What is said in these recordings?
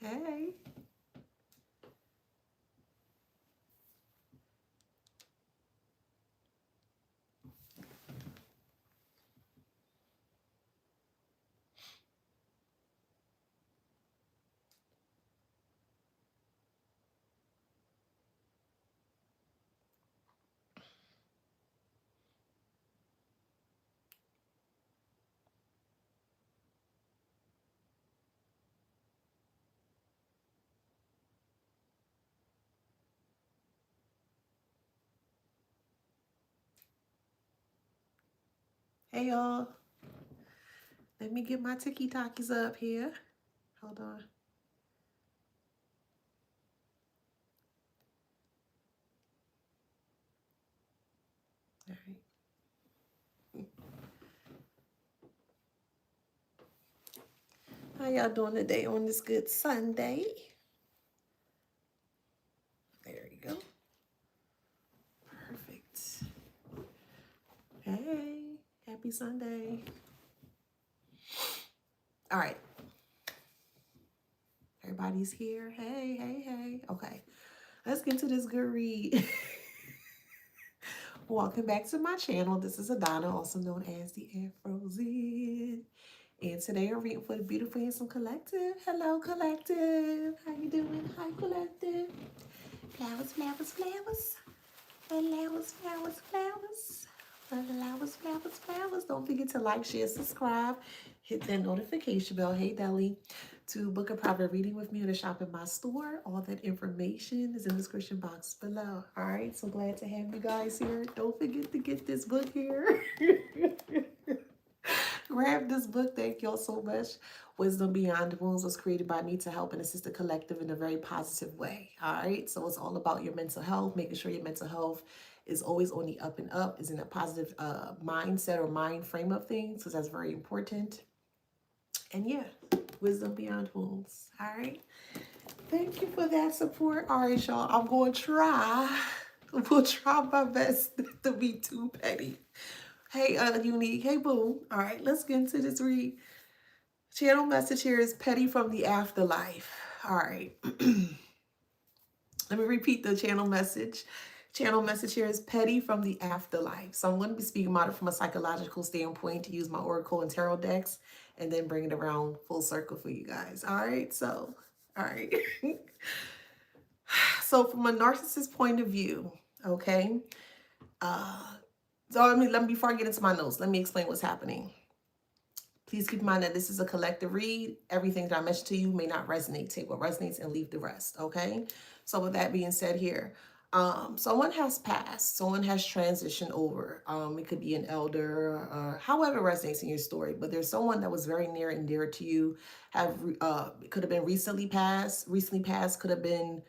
Hey. Hey, y'all. Let me get my tiki-takis up here. Hold on. All right. How y'all doing today on this good Sunday? There you go. Perfect. Hey, happy Sunday. All right. Everybody's here. Hey, hey, hey. Okay. Let's get to this good read. Welcome back to my channel. This is Adana, also known as the Afrozen. And today I'm reading for the Beautiful Handsome Collective. Hello, Collective. How you doing? Hi, Collective. Flowers, flowers, flowers. Flowers, flowers, flowers. Flowers, flowers, flowers. Don't forget to like, share, subscribe. Hit that notification bell. Hey, Deli. To book a private reading with me or to shop in my store. All that information is in the description box below. All right, so glad to have you guys here. Don't forget to get this book here. Grab this book. Thank y'all so much. Wisdom Beyond Wounds was created by me to help and assist the collective in a very positive way. All right. So it's all about your mental health, making sure your mental health is always on the up and up, is in a positive mindset or mind frame of things, because that's very important. And yeah, Wisdom Beyond Wounds. All right. Thank you for that support. All right, y'all. I'm going to try. We'll try my best to be too petty. Hey, Unique. Hey, Boo. All right, let's get into this read. Channel message here is Petty from the Afterlife. All right. Let me repeat the channel message. Channel message here is Petty from the Afterlife. So I'm going to be speaking about it from a psychological standpoint to use my Oracle and Tarot decks and then bring it around full circle for you guys. All right. So, all right. So from a narcissist point of view, okay. So before I get into my notes, let me explain what's happening. Please keep in mind that this is a collective read. Everything that I mentioned to you may not resonate. Take what resonates and leave the rest, okay? So with that being said here, someone has passed. Someone has transitioned over. It could be an elder, however it resonates in your story. But there's someone that was very near and dear to you. Could have been recently passed. Recently passed could have been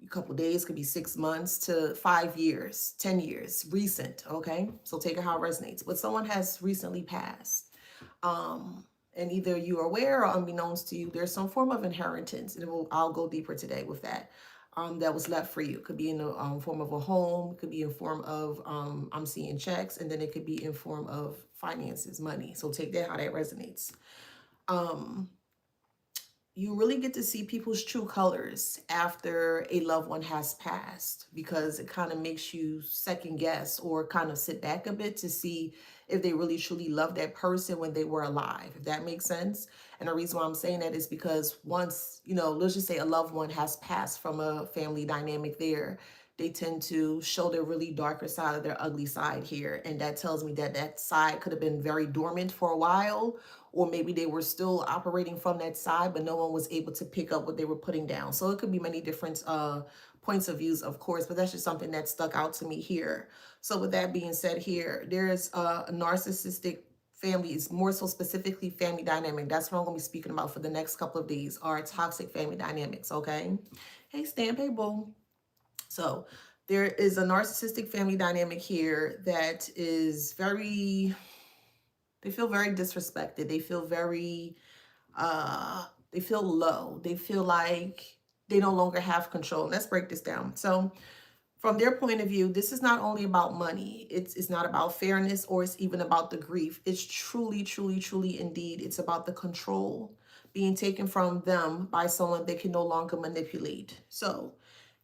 a couple days, could be 6 months to 5 years, 10 years, recent, okay? So take it how it resonates. But someone has recently passed. And either you are aware or unbeknownst to you, there's some form of inheritance, and I'll go deeper today with that. That was left for you. It could be in the form of a home, it could be in form of I'm seeing checks, and then it could be in form of finances, money. So take that how that resonates. You really get to see people's true colors after a loved one has passed, because it kind of makes you second guess or kind of sit back a bit to see if they really truly love that person when they were alive, if that makes sense. And the reason why I'm saying that is because once, let's just say a loved one has passed from a family dynamic there, they tend to show their really darker side of their ugly side here. And that tells me that that side could have been very dormant for a while, or maybe they were still operating from that side, but no one was able to pick up what they were putting down. So it could be many different points of views, of course, but that's just something that stuck out to me here. So with that being said here, there's a narcissistic family, is more so specifically family dynamic. That's what I'm going to be speaking about for the next couple of days, are toxic family dynamics, okay? Hey, Stamp, hey, boom. So there is a narcissistic family dynamic here that is they feel very disrespected. They feel very, they feel low. They feel like they no longer have control. Let's break this down. So from their point of view, this is not only about money. It's not about fairness, or it's even about the grief. It's truly, truly, truly indeed. It's about the control being taken from them by someone they can no longer manipulate. So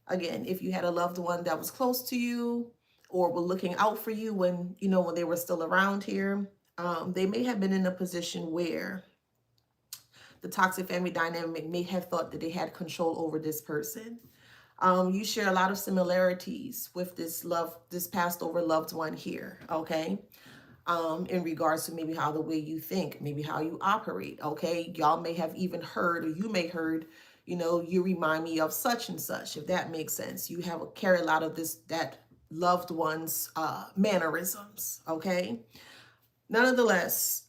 again, if you had a loved one that was close to you or were looking out for you when, when they were still around here, they may have been in a position where the toxic family dynamic may have thought that they had control over this person. You share a lot of similarities with this passed over loved one here, okay? In regards to maybe how the way you think, maybe how you operate, okay? Y'all may have even heard, or you may heard, you remind me of such and such, if that makes sense. You have carry a lot of that loved one's mannerisms, okay? Nonetheless,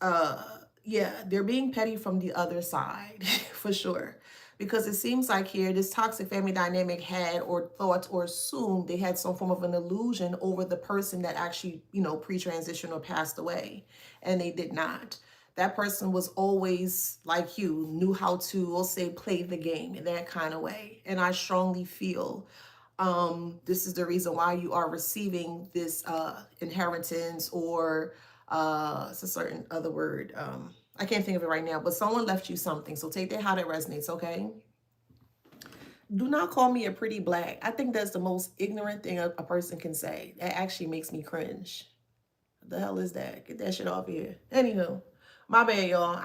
yeah, they're being petty from the other side for sure. Because it seems like here this toxic family dynamic had or thought or assumed they had some form of an illusion over the person that actually, pre-transition or passed away. And they did not. That person was always like you, knew how to, we'll say, play the game in that kind of way. And I strongly feel this is the reason why you are receiving this inheritance, or it's a certain other word. I can't think of it right now, but someone left you something. So take that how that resonates, okay? Do not call me a pretty black. I think that's the most ignorant thing a person can say. That actually makes me cringe. What the hell is that? Get that shit off here. Anywho, my bad, y'all.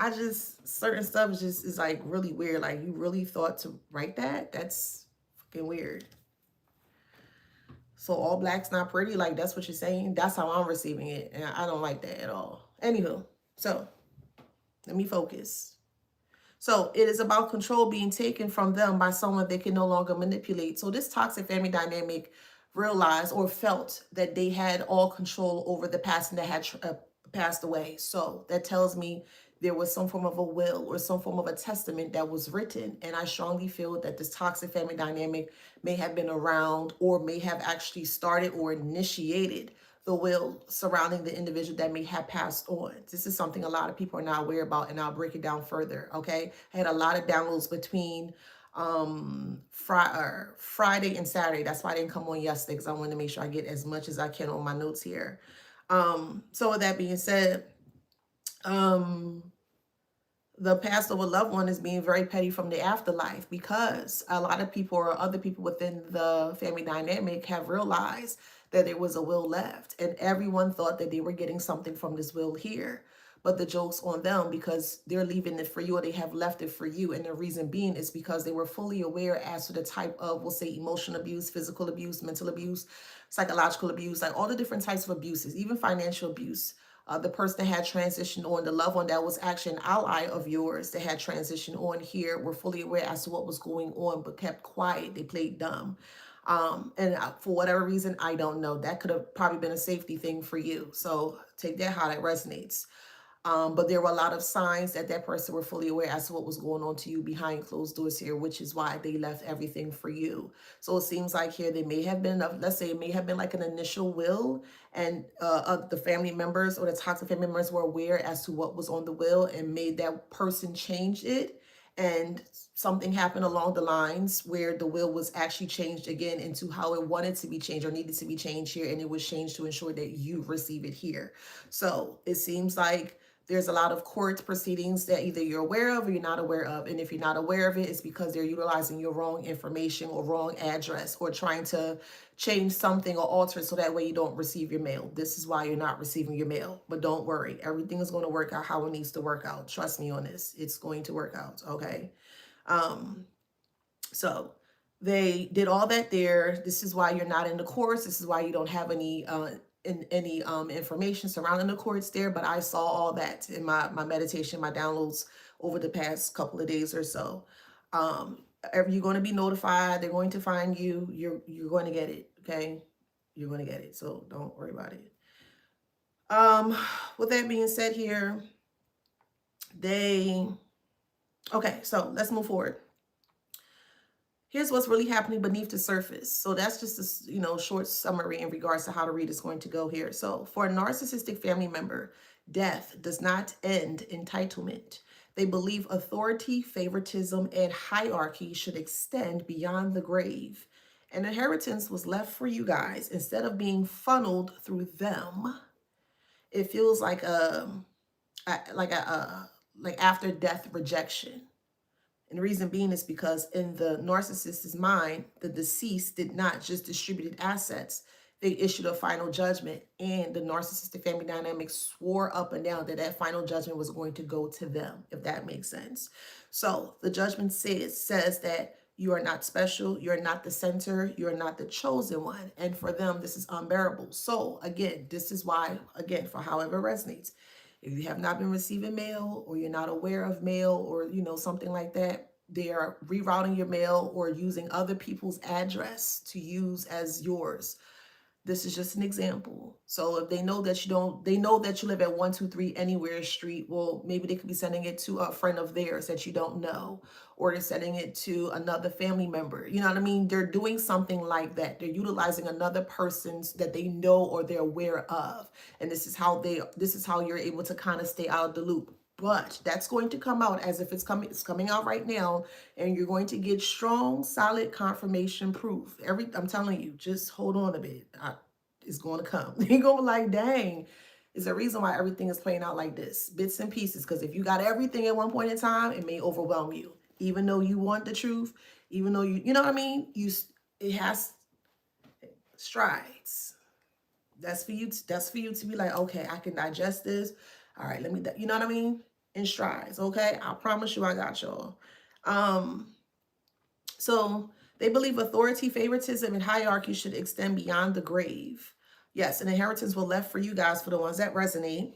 Certain stuff is like really weird. Like, you really thought to write that? That's fucking weird. So all black's not pretty? Like, that's what you're saying? That's how I'm receiving it. And I don't like that at all. Anywho, so let me focus. So it is about control being taken from them by someone they can no longer manipulate. So this toxic family dynamic realized or felt that they had all control over the person that had passed away. So that tells me there was some form of a will or some form of a testament that was written. And I strongly feel that this toxic family dynamic may have been around or may have actually started or initiated the will surrounding the individual that may have passed on. This is something a lot of people are not aware about, and I'll break it down further, okay? I had a lot of downloads between Friday and Saturday. That's why I didn't come on yesterday, because I wanted to make sure I get as much as I can on my notes here. So with that being said, the passed over loved one is being very petty from the afterlife, because a lot of people or other people within the family dynamic have realized that there was a will left, and everyone thought that they were getting something from this will here. But the joke's on them, because they're leaving it for you, or they have left it for you. And the reason being is because they were fully aware as to the type of, we'll say, emotional abuse, physical abuse, mental abuse, psychological abuse, like all the different types of abuses, even financial abuse. The person that had transitioned on, the loved one that was actually an ally of yours that had transitioned on here, were fully aware as to what was going on, but kept quiet. They played dumb. And for whatever reason, I don't know. That could have probably been a safety thing for you. So take that how that resonates. But there were a lot of signs that that person were fully aware as to what was going on to you behind closed doors here, which is why they left everything for you. So it seems like here they may have been, let's say it may have been like an initial will, and the family members or the toxic family members were aware as to what was on the will and made that person change it. And something happened along the lines where the will was actually changed again into how it wanted to be changed or needed to be changed here. And it was changed to ensure that you receive it here. So it seems like there's a lot of court proceedings that either you're aware of or you're not aware of. And if you're not aware of it, it's because they're utilizing your wrong information or wrong address, or trying to change something or alter it so that way you don't receive your mail. This is why you're not receiving your mail. But don't worry, everything is going to work out how it needs to work out. Trust me on this. It's going to work out, okay? So they did all that there. This is why you're not in the course. This is why you don't have any information surrounding the courts there. But I saw all that in my meditation, my downloads over the past couple of days or so. You're going to be notified. They're going to find you. You're going to get it. Okay, you're going to get it. So don't worry about it. With that being said, here okay. So let's move forward. Here's what's really happening beneath the surface. So that's just a short summary in regards to how the read is going to go here. So for a narcissistic family member, death does not end entitlement. They believe authority, favoritism, and hierarchy should extend beyond the grave. An inheritance was left for you guys. Instead of being funneled through them, it feels like like after death rejection. And the reason being is because in the narcissist's mind, the deceased did not just distribute assets. They issued a final judgment, and the narcissistic family dynamic swore up and down that that final judgment was going to go to them, if that makes sense. So the judgment says that you are not special, you're not the center, you're not the chosen one. And for them, this is unbearable. So again, this is why, again, for however it resonates, if you have not been receiving mail or you're not aware of mail or, something like that, they are rerouting your mail or using other people's address to use as yours. This is just an example. So if they know that you don't, they know that you live at 123 Anywhere Street, well, maybe they could be sending it to a friend of theirs that you don't know, or they're sending it to another family member. You know what I mean? They're doing something like that. They're utilizing another person's that they know or they're aware of. And this is how you're able to kind of stay out of the loop. But that's going to come out as if it's coming out right now, and you're going to get strong, solid confirmation proof. I'm telling you, just hold on a bit. It's going to come. You're going to be like, dang, is a reason why everything is playing out like this, bits and pieces. Because if you got everything at one point in time, it may overwhelm you. Even though you want the truth, even though you know what I mean, it has strides. That's for you. That's for you to be like, okay, I can digest this. All right, you know what I mean? In strides, okay? I promise you I got y'all. So they believe authority, favoritism, and hierarchy should extend beyond the grave. Yes, an inheritance will left for you guys, for the ones that resonate.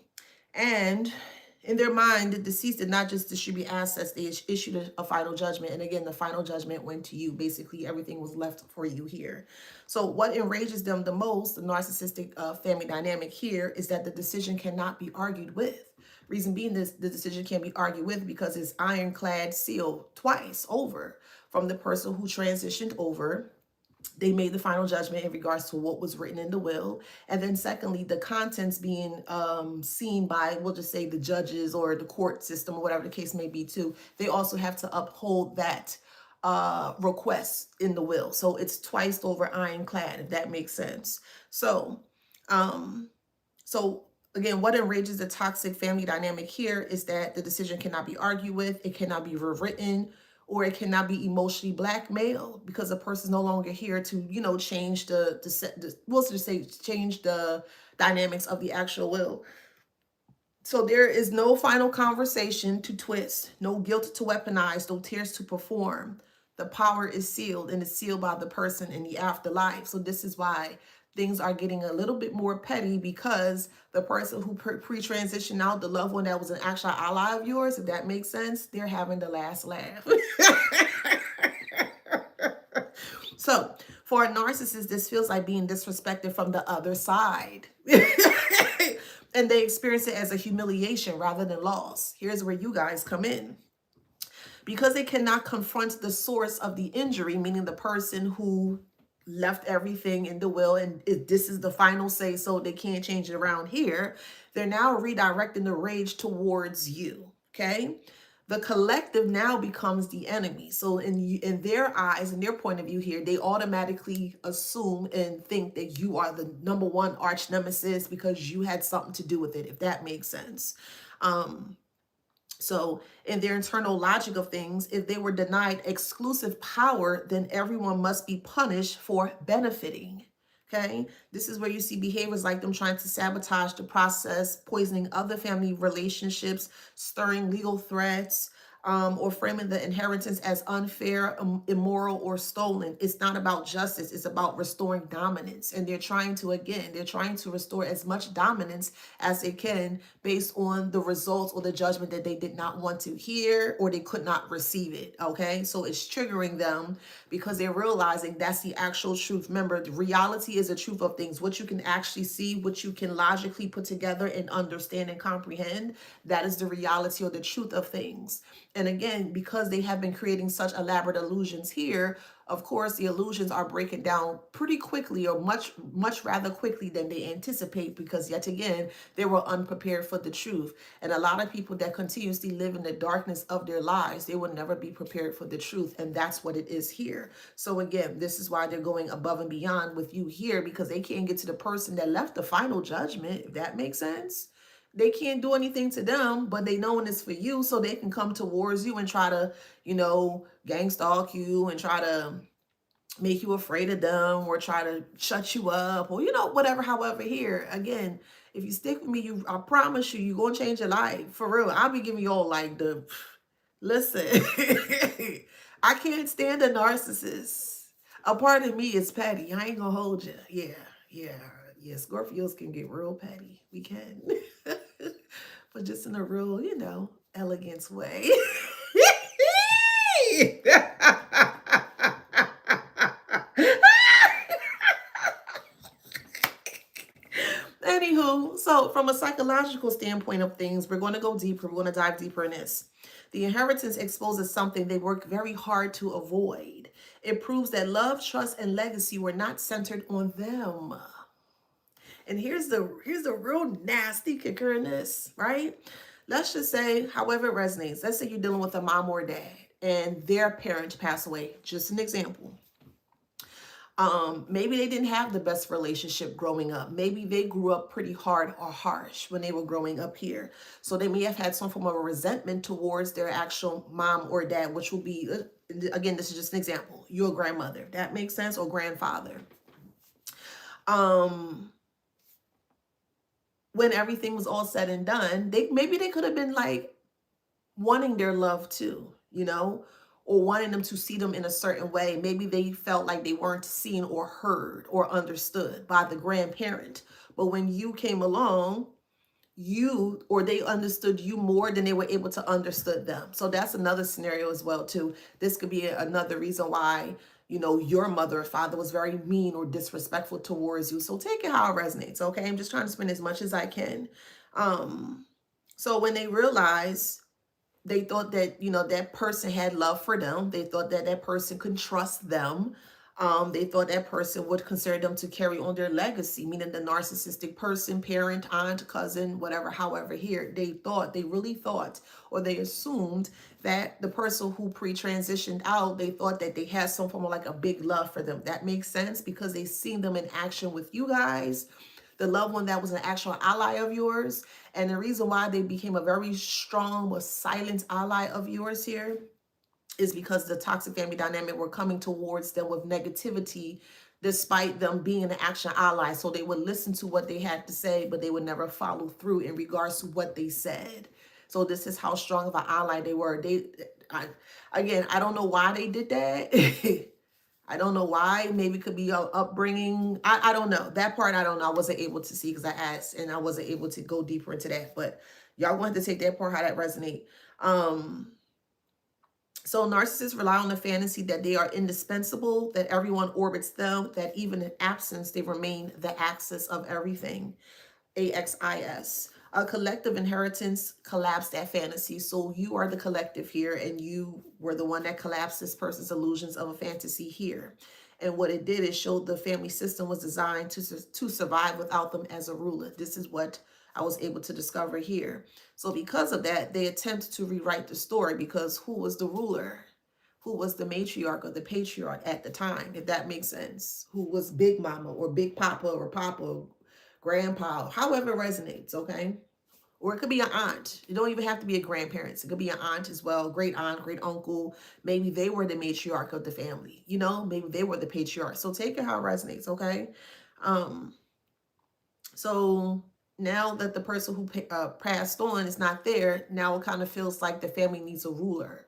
And in their mind, the deceased did not just distribute assets, they issued a final judgment. And again, the final judgment went to you. Basically, everything was left for you here. So what enrages them the most, the narcissistic family dynamic here, is that the decision cannot be argued with. Reason being, the decision can't be argued with because it's ironclad sealed twice over from the person who transitioned over. They made the final judgment in regards to what was written in the will. And then secondly, the contents being seen by, we'll just say, the judges or the court system or whatever the case may be too. They also have to uphold that request in the will. So it's twice over ironclad, if that makes sense. So, again, what enrages the toxic family dynamic here is that the decision cannot be argued with, it cannot be rewritten, or it cannot be emotionally blackmailed because the person's no longer here to, change change the dynamics of the actual will. So there is no final conversation to twist, no guilt to weaponize, no tears to perform. The power is sealed, and it's sealed by the person in the afterlife. So this is why things are getting a little bit more petty, because the person who pre-transitioned out, the loved one that was an actual ally of yours, if that makes sense, they're having the last laugh. So for a narcissist, this feels like being disrespected from the other side. And they experience it as a humiliation rather than loss. Here's where you guys come in. Because they cannot confront the source of the injury, meaning the person who left everything in the will, and this is the final say, so they can't change it around here, they're now redirecting the rage towards you, okay? The collective now becomes the enemy. So in their eyes, in their point of view here, they automatically assume and think that you are the number one arch nemesis because you had something to do with it, if that makes sense. So in their internal logic of things, if they were denied exclusive power, then everyone must be punished for benefiting. Okay, this is where you see behaviors like them trying to sabotage the process, poisoning other family relationships, stirring legal threats, or framing the inheritance as unfair, immoral, or stolen. It's not about justice. It's about restoring dominance. And they're trying to restore as much dominance as they can based on the results or the judgment that they did not want to hear or they could not receive it. Okay, so it's triggering them because they're realizing that's the actual truth. Remember, the reality is the truth of things. What you can actually see, what you can logically put together and understand and comprehend, that is the reality or the truth of things. And again, because they have been creating such elaborate illusions here, of course, the illusions are breaking down pretty quickly, or much rather quickly than they anticipate, because yet again, they were unprepared for the truth. And a lot of people that continuously live in the darkness of their lives, they will never be prepared for the truth. And that's what it is here. So again, this is why they're going above and beyond with you here, because they can't get to the person that left the final judgment, if that makes sense. they can't do anything to them, but they knowing it's for you, so they can come towards you and try to, gang stalk you and try to make you afraid of them or try to shut you up or whatever. However, here again, if you stick with me, I promise you, you're gonna change your life for real. I'll be giving you all like the listen. I can't stand a narcissist. A part of me is petty. I ain't gonna hold you. Yeah, yeah, yeah. Scorpios can get real petty. We can, but just in a real, elegant way. Anywho, so from a psychological standpoint of things, we're going to go deeper. We're going to dive deeper in this. The inheritance exposes something they work very hard to avoid. It proves that love, trust, and legacy were not centered on them. And here's the real nasty kicker in this, right? Let's just say, however it resonates. Let's say you're dealing with a mom or dad, and their parent passed away. Just an example. Maybe they didn't have the best relationship growing up. Maybe they grew up pretty hard or harsh when they were growing up here. So they may have had some form of a resentment towards their actual mom or dad, which will be, again, this is just an example, your grandmother. That makes sense, or grandfather. When everything was all said and done, maybe they could have been like wanting their love too, or wanting them to see them in a certain way. Maybe they felt like they weren't seen or heard or understood by the grandparent. But when you came along, they understood you more than they were able to understood them. So that's another scenario as well too. This could be another reason why, your mother or father was very mean or disrespectful towards you. So take it how it resonates. Okay. I'm just trying to spend as much as I can. So when they realize, they thought that, that person had love for them. They thought that that person could trust them. They thought that person would consider them to carry on their legacy, meaning the narcissistic person, parent, aunt, cousin, whatever, however, here. They really thought, or they assumed that the person who pre-transitioned out, they thought that they had some form of like a big love for them. That makes sense because they seen them in action with you guys, the loved one that was an actual ally of yours. And the reason why they became a very strong but silent ally of yours here is because the toxic family dynamic were coming towards them with negativity, despite them being an action ally. So they would listen to what they had to say, but they would never follow through in regards to what they said. So this is how strong of an ally they were. I don't know why they did that. I don't know why. Maybe it could be upbringing. I don't know. That part I don't know. I wasn't able to see because I asked and I wasn't able to go deeper into that. But y'all want to take that part, how that resonate. So narcissists rely on the fantasy that they are indispensable, that everyone orbits them, that even in absence, they remain the axis of everything. AXIS. A collective inheritance collapsed that fantasy. So you are the collective here, and you were the one that collapsed this person's illusions of a fantasy here. And what it did is showed the family system was designed to survive without them as a ruler. This is what I was able to discover here. So because of that, they attempt to rewrite the story, because who was the ruler? Who was the matriarch or the patriarch at the time, if that makes sense? Who was Big Mama or Big Papa or Papa, grandpa, however it resonates, okay? Or it could be an aunt. You don't even have to be a grandparent. It could be an aunt as well, great aunt, great uncle. Maybe they were the matriarch of the family, maybe they were the patriarch. So take it how it resonates, okay? So now that the person who passed on is not there, now it kind of feels like the family needs a ruler.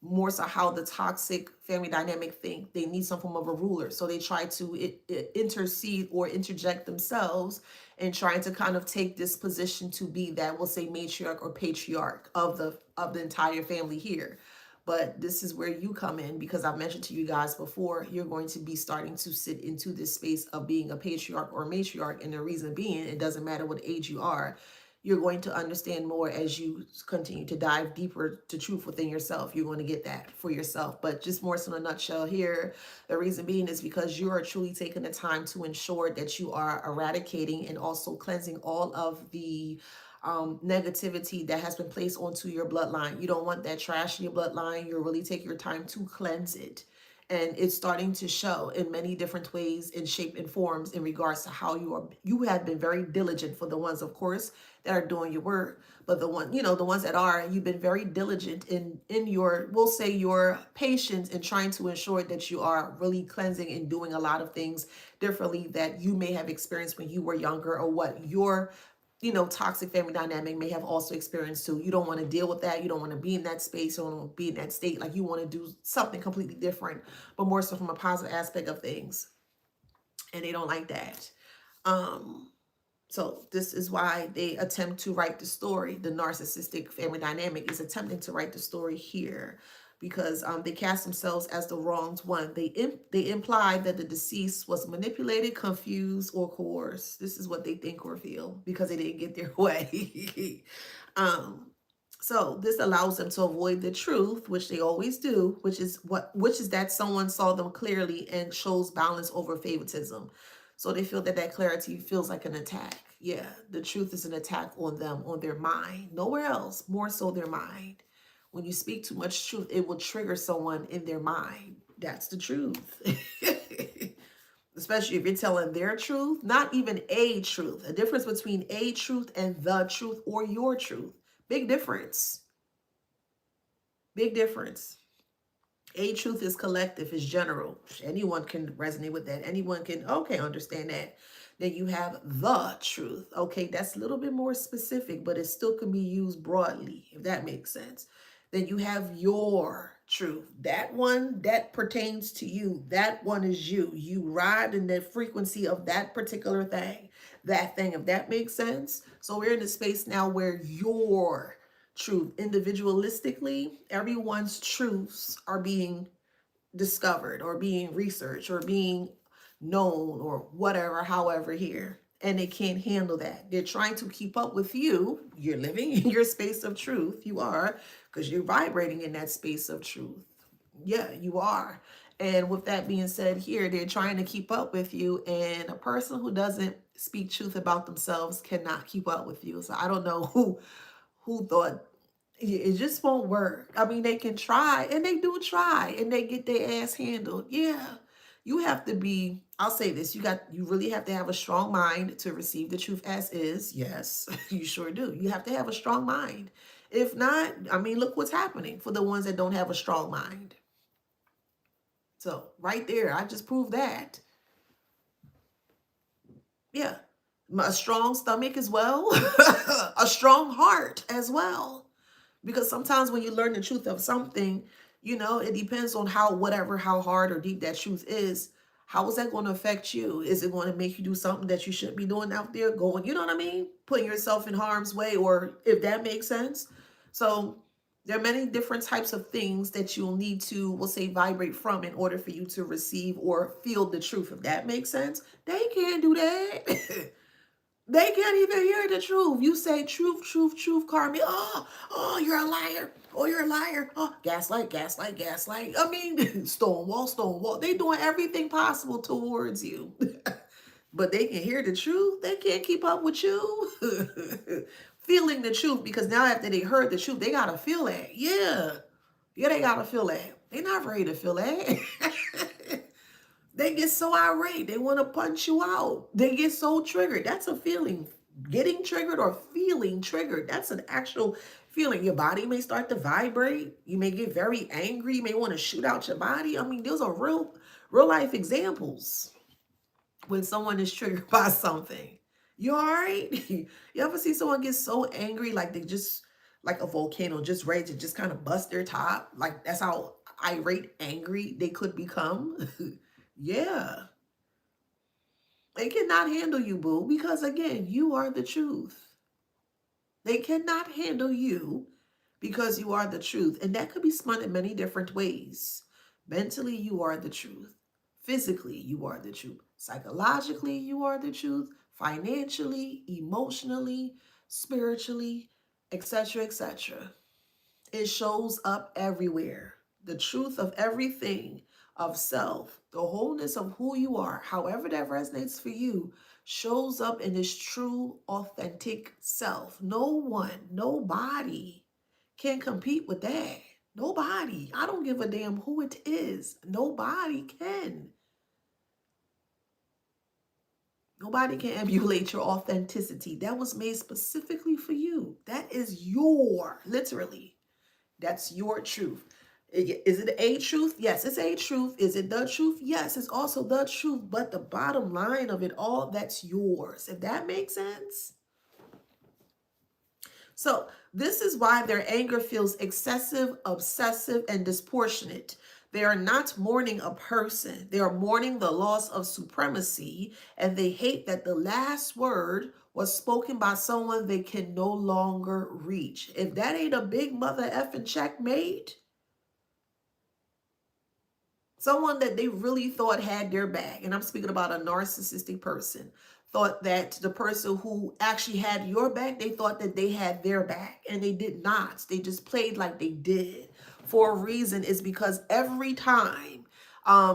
More so how the toxic family dynamic think. They need some form of a ruler. So they try to intercede or interject themselves and trying to kind of take this position to be that, we'll say, matriarch or patriarch of the entire family here. But this is where you come in, because I've mentioned to you guys before, you're going to be starting to sit into this space of being a patriarch or a matriarch. And the reason being, it doesn't matter what age you are. You're going to understand more as you continue to dive deeper to truth within yourself. You're going to get that for yourself. But just more so in a nutshell here, the reason being is because you are truly taking the time to ensure that you are eradicating and also cleansing all of the negativity that has been placed onto your bloodline. You don't want that trash in your bloodline. You really take your time to cleanse it And it's starting to show in many different ways, in shape and forms, in regards to how you have been very diligent. For the ones, of course, that are doing your work, but the ones that are, you've been very diligent in your, we'll say, your patience, in trying to ensure that you are really cleansing and doing a lot of things differently that you may have experienced when you were younger, or what your toxic family dynamic may have also experienced too. You don't want to deal with that. You don't want to be in that space. You don't want to be in that state. Like, you want to do something completely different, but more so from a positive aspect of things. And they don't like that. Um, so this is why they attempt to write the story. The narcissistic family dynamic is attempting to write the story here, because they cast themselves as the wronged one. They imply that the deceased was manipulated, confused, or coerced. This is what they think or feel, because they didn't get their way. um, so this allows them to avoid the truth, which they always do, which is that someone saw them clearly and chose balance over favoritism. So they feel that clarity feels like an attack. Yeah, the truth is an attack on them, on their mind, nowhere else, more so their mind. When you speak too much truth, it will trigger someone in their mind. That's the truth. Especially if you're telling their truth, not even a truth. A difference between a truth and the truth, or your truth. Big difference. Big difference. A truth is collective, is general. Anyone can resonate with that. Anyone can, okay, understand that. Then you have the truth. Okay, that's a little bit more specific, but it still can be used broadly, if that makes sense. Then you have your truth. That one, that pertains to you. That one is you. You ride in the frequency of that particular thing. That thing, if that makes sense. So we're in a space now where your truth, individualistically, everyone's truths are being discovered, or being researched, or being known, or whatever, however, here. And they can't handle that. They're trying to keep up with you. You're living in your space of truth. You are, because you're vibrating in that space of truth. Yeah, you are. And with that being said, here, they're trying to keep up with you. And a person who doesn't speak truth about themselves cannot keep up with you. So I don't know who thought it just won't work. I mean, they can try, and they do try, and they get their ass handled. Yeah. You have to be, I'll say this, you really have to have a strong mind to receive the truth as is. Yes, you sure do. You have to have a strong mind. If not, I mean, look what's happening for the ones that don't have a strong mind. So right there, I just proved that. Yeah. A strong stomach as well, a strong heart as well. Because sometimes when you learn the truth of something, it depends on how hard or deep that truth is. How is that going to affect you? Is it going to make you do something that you shouldn't be doing out there, going, you know what I mean? Putting yourself in harm's way, or if that makes sense. So there are many different types of things that you'll need to, we'll say, vibrate from in order for you to receive or feel the truth, if that makes sense. They can't do that. They can't even hear the truth. You say truth, truth, truth, Carmi. Oh, you're a liar. Oh, you're a liar. Oh, gaslight, gaslight, gaslight. I mean, stonewall, stonewall. They doing everything possible towards you. But they can hear the truth. They can't keep up with you. Feeling the truth, because now after they heard the truth, they got to feel that. Yeah. Yeah, they got to feel that. They're not ready to feel that. They get so irate. They want to punch you out. They get so triggered. That's a feeling. Getting triggered or feeling triggered. That's an actual feeling. Your body may start to vibrate. You may get very angry. You may want to shoot out your body. I mean, those are real life examples when someone is triggered by something. You all right? You ever see someone get so angry, like they just, like a volcano, just ready to just kind of bust their top? Like, that's how irate, angry they could become. Yeah. They cannot handle you, boo, because again, you are the truth. They cannot handle you because you are the truth. And that could be spun in many different ways. Mentally, you are the truth. Physically, you are the truth. Psychologically, you are the truth. Financially, emotionally, spiritually, etc., etc. It shows up everywhere. The truth of everything, of self, the wholeness of who you are, however that resonates for you, shows up in this true, authentic self. No one, nobody can compete with that. Nobody. I don't give a damn who it is. Nobody can. Nobody can emulate your authenticity. That was made specifically for you. That is literally, that's your truth. Is it a truth? Yes, it's a truth. Is it the truth? Yes, it's also the truth. But the bottom line of it all, that's yours. If that makes sense. So this is why their anger feels excessive, obsessive, and disproportionate. They are not mourning a person. They are mourning the loss of supremacy, and they hate that the last word was spoken by someone they can no longer reach. If that ain't a big mother effing checkmate, someone that they really thought had their back, and I'm speaking about a narcissistic person, thought that the person who actually had your back, they thought that they had their back, and they did not. They just played like they did. For a reason, is because every time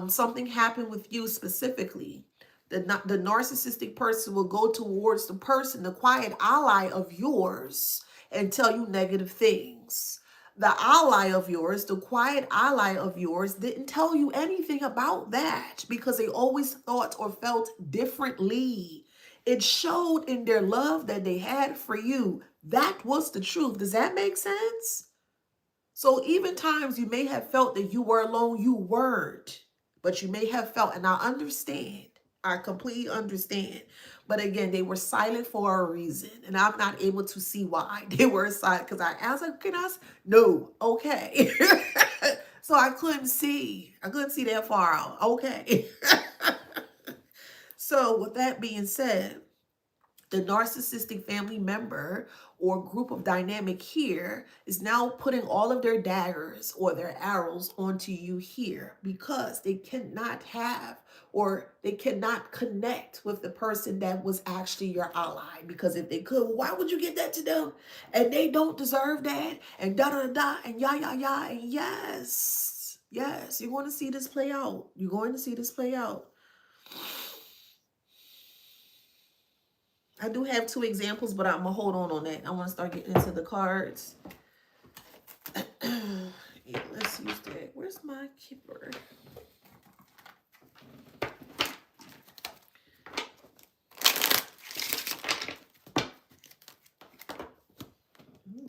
something happened with you specifically, the narcissistic person will go towards the person, the quiet ally of yours, and tell you negative things. The ally of yours, the quiet ally of yours, didn't tell you anything about that because they always thought or felt differently. It showed in their love that they had for you. That was the truth. Does that make sense? So even times you may have felt that you were alone, you weren't. But you may have felt, and I understand. I completely understand. But again, they were silent for a reason. And I'm not able to see why they were silent. Because I asked, like, can I? No. Okay. So I couldn't see. I couldn't see that far out. Okay. So with that being said, the narcissistic family member or group of dynamic here is now putting all of their daggers or their arrows onto you here because they cannot have or they cannot connect with the person that was actually your ally. Because if they could, why would you get that to them? And they don't deserve that. And da da da and ya ya ya. And yes, yes, you're going to see this play out. You're going to see this play out. I do have two examples, but I'm going to hold on that. I want to start getting into the cards. Yeah, let's use that. Where's my kipper?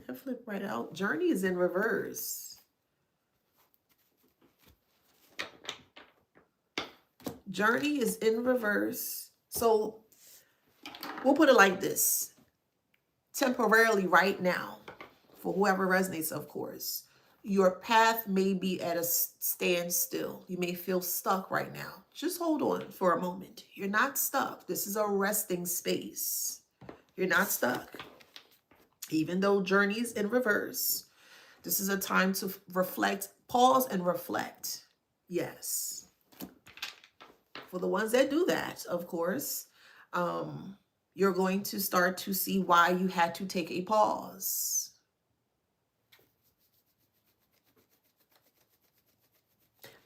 That flip right out. Journey is in reverse. Journey is in reverse. So we'll put it like this. Temporarily right now, for whoever resonates, of course, your path may be at a standstill. You may feel stuck right now. Just hold on for a moment. You're not stuck. This is a resting space. You're not stuck. Even though journey is in reverse, this is a time to reflect, pause and reflect. Yes. For the ones that do that, of course, you're going to start to see why you had to take a pause.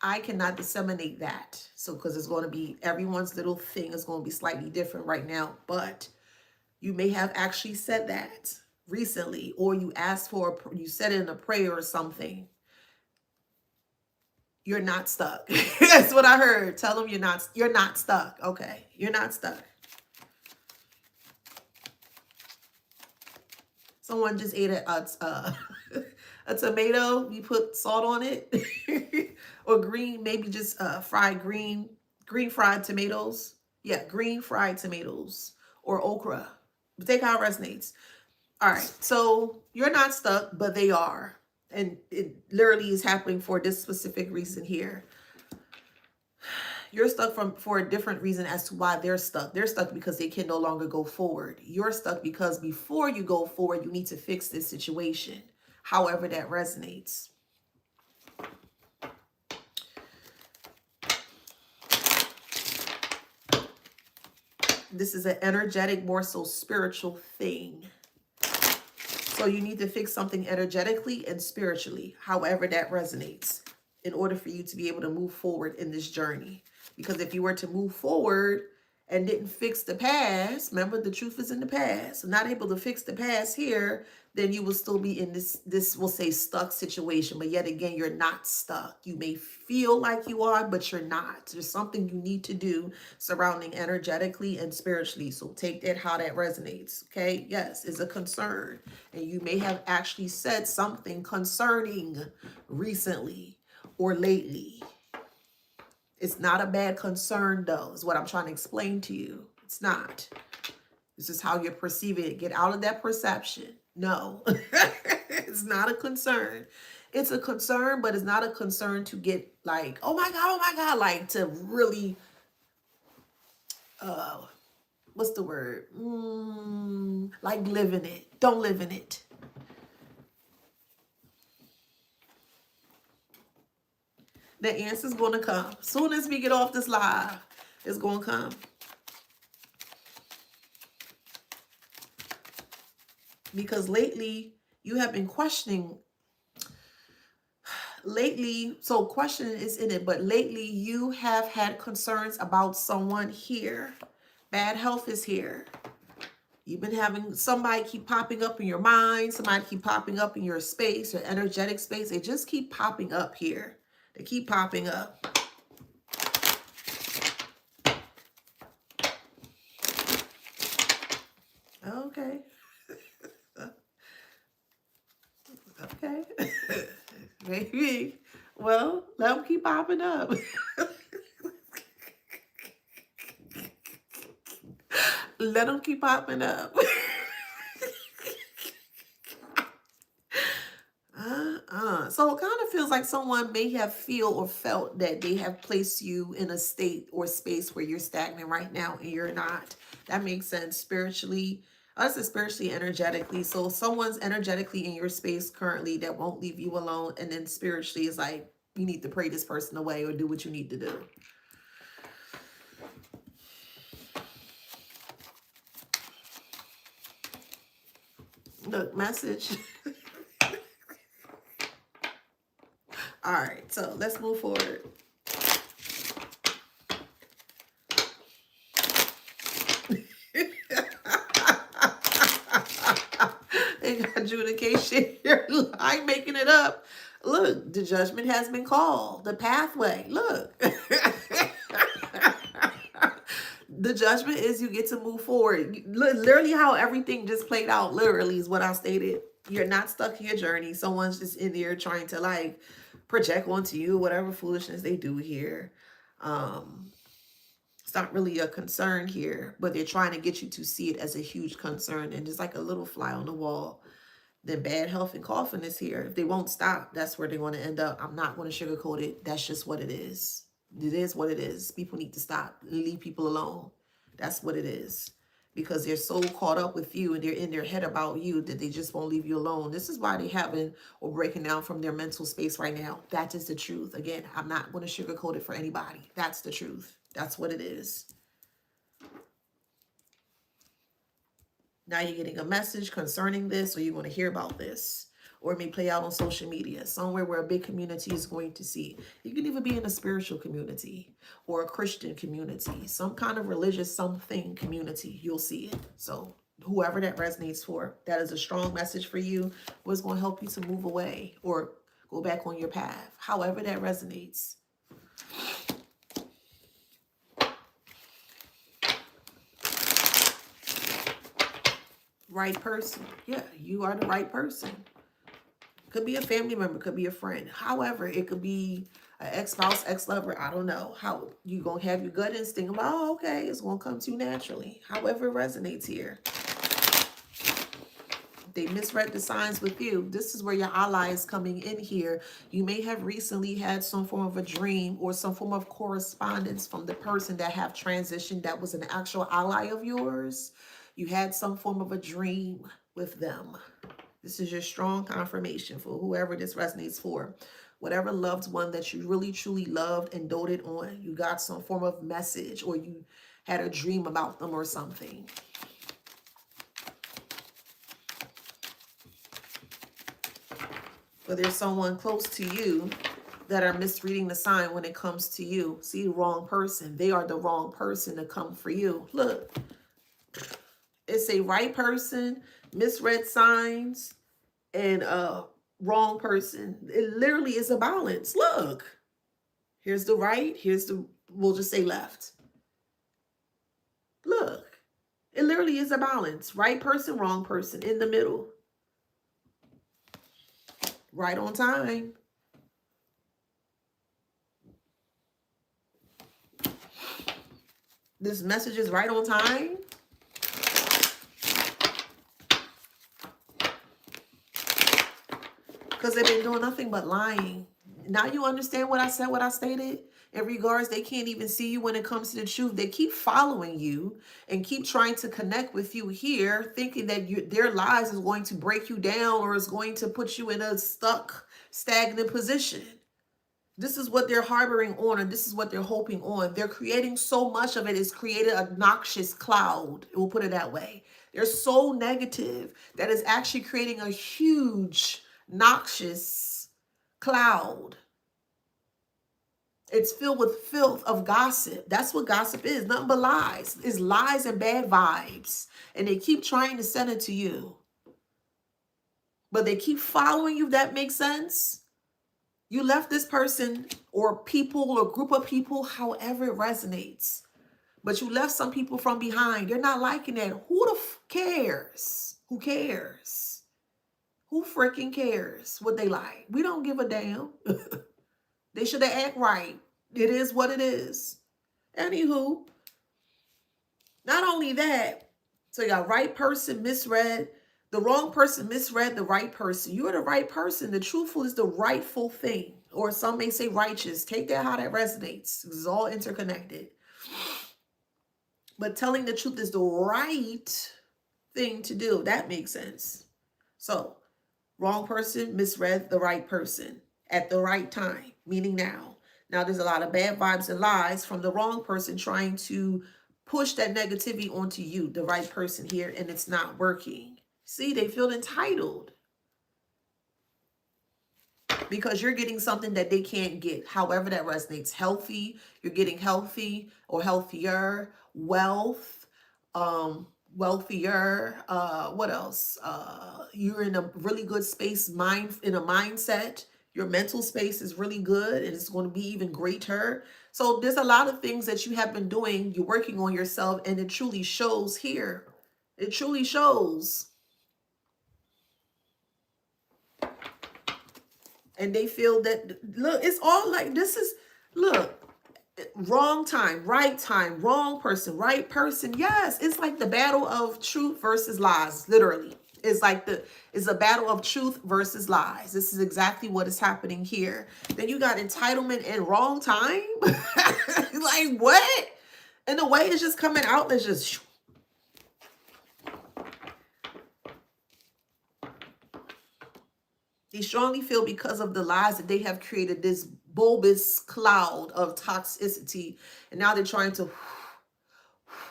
I cannot disseminate that. So, because it's going to be, everyone's little thing is going to be slightly different right now. But you may have actually said that recently, or you asked for, you said it in a prayer or something. You're not stuck. That's what I heard. Tell them you're not stuck. Okay. You're not stuck. Someone just ate a tomato. You put salt on it, or green, maybe just fried green fried tomatoes. Yeah, green fried tomatoes or okra. But take how it resonates. All right, so you're not stuck, but they are, and it literally is happening for this specific reason here. You're stuck for a different reason as to why they're stuck. They're stuck because they can no longer go forward. You're stuck because before you go forward, you need to fix this situation. However that resonates. This is an energetic, more so spiritual thing. So you need to fix something energetically and spiritually, however that resonates, in order for you to be able to move forward in this journey. Because if you were to move forward and didn't fix the past, remember the truth is in the past, so not able to fix the past here, then you will still be in this we'll say stuck situation. But yet again, you're not stuck. You may feel like you are, but you're not. There's something you need to do surrounding energetically and spiritually. So take that how that resonates. Okay. Yes, is a concern. And you may have actually said something concerning recently or lately. It's not a bad concern, though, is what I'm trying to explain to you. It's not. This is how you're perceiving it. Get out of that perception. No, it's not a concern. It's a concern, but it's not a concern to get like, oh my God, like to really, what's the word? Like live in it. Don't live in it. The answer's going to come. Soon as we get off this live, it's going to come. Because lately, you have been questioning. Lately, so questioning is in it, but lately you have had concerns about someone here. Bad health is here. You've been having somebody keep popping up in your mind, somebody keep popping up in your space, your energetic space. They just keep popping up here. They keep popping up. Okay. Okay. Maybe. Well, let them keep popping up. Let them keep popping up. So it kind of feels like someone may have feel or felt that they have placed you in a state or space where you're stagnant right now and you're not. That makes sense spiritually. Us is spiritually, energetically. So someone's energetically in your space currently that won't leave you alone. And then spiritually is like, you need to pray this person away or do what you need to do. Look, message. All right, so let's move forward. They got adjudication here. I'm making it up. Look, the judgment has been called. The pathway. Look. The judgment is you get to move forward. Literally how everything just played out, literally, is what I stated. You're not stuck in your journey. Someone's just in there trying to like project onto you, whatever foolishness they do here. It's not really a concern here, but they're trying to get you to see it as a huge concern. And just like a little fly on the wall. Then bad health and coughing is here. If they won't stop, that's where they're going to end up. I'm not going to sugarcoat it. That's just what it is. It is what it is. People need to stop and leave people alone. That's what it is. Because they're so caught up with you and they're in their head about you that they just won't leave you alone. This is why they haven't or breaking down from their mental space right now. That is the truth. Again, I'm not going to sugarcoat it for anybody. That's the truth. That's what it is. Now you're getting a message concerning this, or you're going to hear about this, or it may play out on social media, somewhere where a big community is going to see. You can even be in a spiritual community or a Christian community, some kind of religious something community. You'll see it. So whoever that resonates for, that is a strong message for you. What's going to help you to move away or go back on your path, however that resonates. Right person. Yeah, you are the right person. Could be a family member, could be a friend. However, it could be an ex-spouse, ex-lover. I don't know. How you going to have your gut instinct about, oh, okay, it's going to come to you naturally. However it resonates here. They misread the signs with you. This is where your ally is coming in here. You may have recently had some form of a dream or some form of correspondence from the person that have transitioned that was an actual ally of yours. You had some form of a dream with them. This is your strong confirmation for whoever this resonates for. Whatever loved one that you really, truly loved and doted on, you got some form of message or you had a dream about them or something. But there's someone close to you that are misreading the sign when it comes to you. See, wrong person. They are the wrong person to come for you. Look, it's a right person, misread signs, and wrong person. It literally is a balance. Look, here's the right, here's the, we'll just say left. Look, it literally is a balance. Right person, wrong person, in the middle. Right on time. This message is right on time. Because they've been doing nothing but lying. Now you understand what I said, what I stated? In regards, they can't even see you when it comes to the truth. They keep following you and keep trying to connect with you here, thinking that their lies is going to break you down or is going to put you in a stuck, stagnant position. This is what they're harboring on, and this is what they're hoping on. They're creating so much of it. It's created a noxious cloud. We'll put it that way. They're so negative that it's actually creating a huge noxious cloud. It's filled with filth of gossip. That's what gossip is. Nothing but lies. It's lies and bad vibes. And they keep trying to send it to you. But they keep following you. That makes sense? You left this person or people or group of people, however it resonates. But you left some people from behind. They're not liking that. Who the cares? Who cares? Who freaking cares what they like? We don't give a damn. They should have act right. It is what it is. Anywho, not only that, so you got right person misread. The wrong person misread the right person. You're the right person. The truthful is the rightful thing. Or some may say righteous. Take that how that resonates. It's all interconnected. But telling the truth is the right thing to do. That makes sense. So, wrong person misread the right person at the right time, meaning now. Now, there's a lot of bad vibes and lies from the wrong person trying to push that negativity onto you, the right person here, and it's not working. See, they feel entitled because you're getting something that they can't get. However that resonates. Healthy, you're getting healthy or healthier, wealth, wealthier, what else? You're in a really good space, in a mindset. Your mental space is really good and it's going to be even greater. So there's a lot of things that you have been doing. You're working on yourself and it truly shows here. It truly shows. And they feel that, look, it's all like, this is, look, wrong time, wrong person, right person. Yes, it's like the battle of truth versus lies, literally. It's like it's a battle of truth versus lies. This is exactly what is happening here. Then you got entitlement and wrong time. Like, what? And the way it's just coming out is just... They strongly feel because of the lies that they have created this bulbous cloud of toxicity. And now they're trying to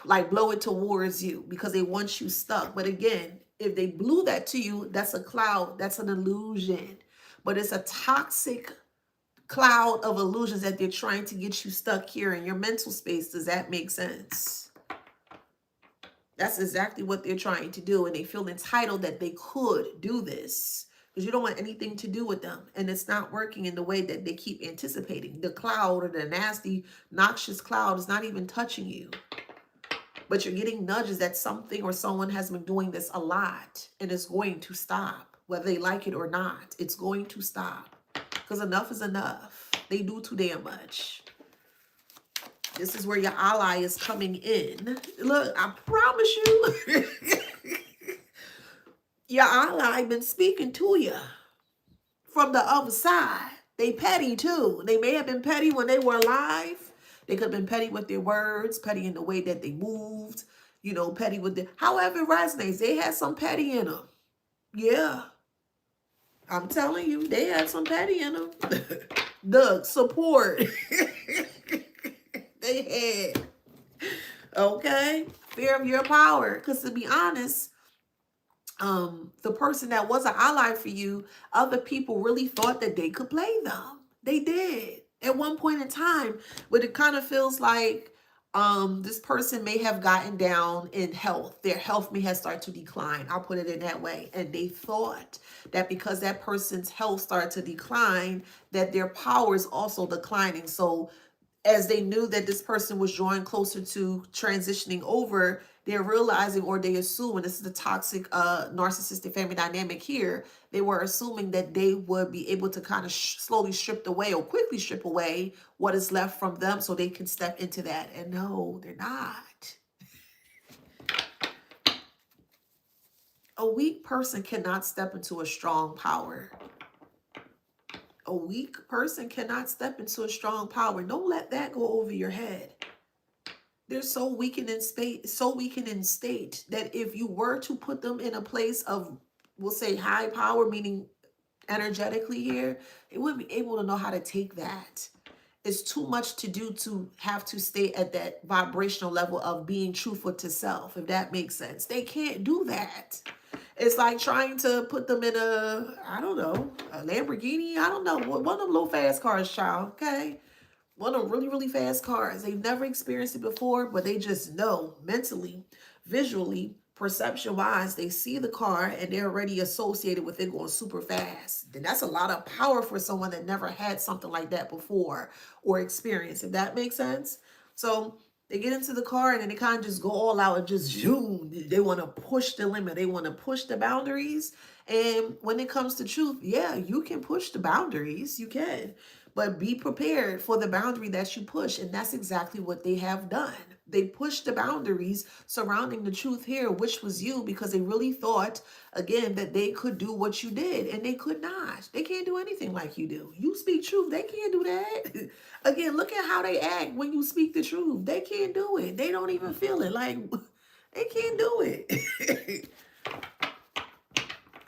like blow it towards you because they want you stuck. But again, if they blew that to you, that's a cloud. That's an illusion. But it's a toxic cloud of illusions that they're trying to get you stuck here in your mental space. Does that make sense? That's exactly what they're trying to do. And they feel entitled that they could do this. Because you don't want anything to do with them. And it's not working in the way that they keep anticipating. The cloud or the nasty, noxious cloud is not even touching you. But you're getting nudges that something or someone has been doing this a lot. And it's going to stop. Whether they like it or not. It's going to stop. Because enough is enough. They do too damn much. This is where your ally is coming in. Look, I promise you. Your ally been speaking to you from the other side. They petty too. They may have been petty when they were alive. They could have been petty with their words, petty in the way that they moved, you know, petty with the, however it resonates. They had some petty in them. Yeah. I'm telling you, they had some petty in them. The support. They had. Okay. Fear of your power. Because to be honest, the person that was an ally for you, other people really thought that they could play them. They did at one point in time, but it kind of feels like this person may have gotten down in health. Their health may have started to decline. I'll put it in that way. And they thought that because that person's health started to decline, that their power is also declining. So as they knew that this person was drawing closer to transitioning over, they're realizing, or they assume, and this is the toxic narcissistic family dynamic here, they were assuming that they would be able to kind of slowly strip away or quickly strip away what is left from them so they can step into that. And no, they're not. A weak person cannot step into a strong power. A weak person cannot step into a strong power. Don't let that go over your head. They're so weakened in space, so weakened in state that if you were to put them in a place of, we'll say, high power, meaning energetically here, they wouldn't be able to know how to take that. It's too much to do to have to stay at that vibrational level of being truthful to self, if that makes sense. They can't do that. It's like trying to put them in a, I don't know, a Lamborghini. I don't know. One of them little fast cars, child. Okay. One of them really, really fast cars. They've never experienced it before, but they just know mentally, visually, perception wise, they see the car and they're already associated with it going super fast. Then that's a lot of power for someone that never had something like that before or experienced, if that makes sense. So they get into the car and then they kind of just go all out and just zoom. They want to push the limit. They want to push the boundaries. And when it comes to truth, yeah, you can push the boundaries. You can. But be prepared for the boundary that you push. And that's exactly what they have done. They pushed the boundaries surrounding the truth here, which was you, because they really thought, again, that they could do what you did. And they could not. They can't do anything like you do. You speak truth. They can't do that. Again, look at how they act when you speak the truth. They can't do it. They don't even feel it. Like, they can't do it.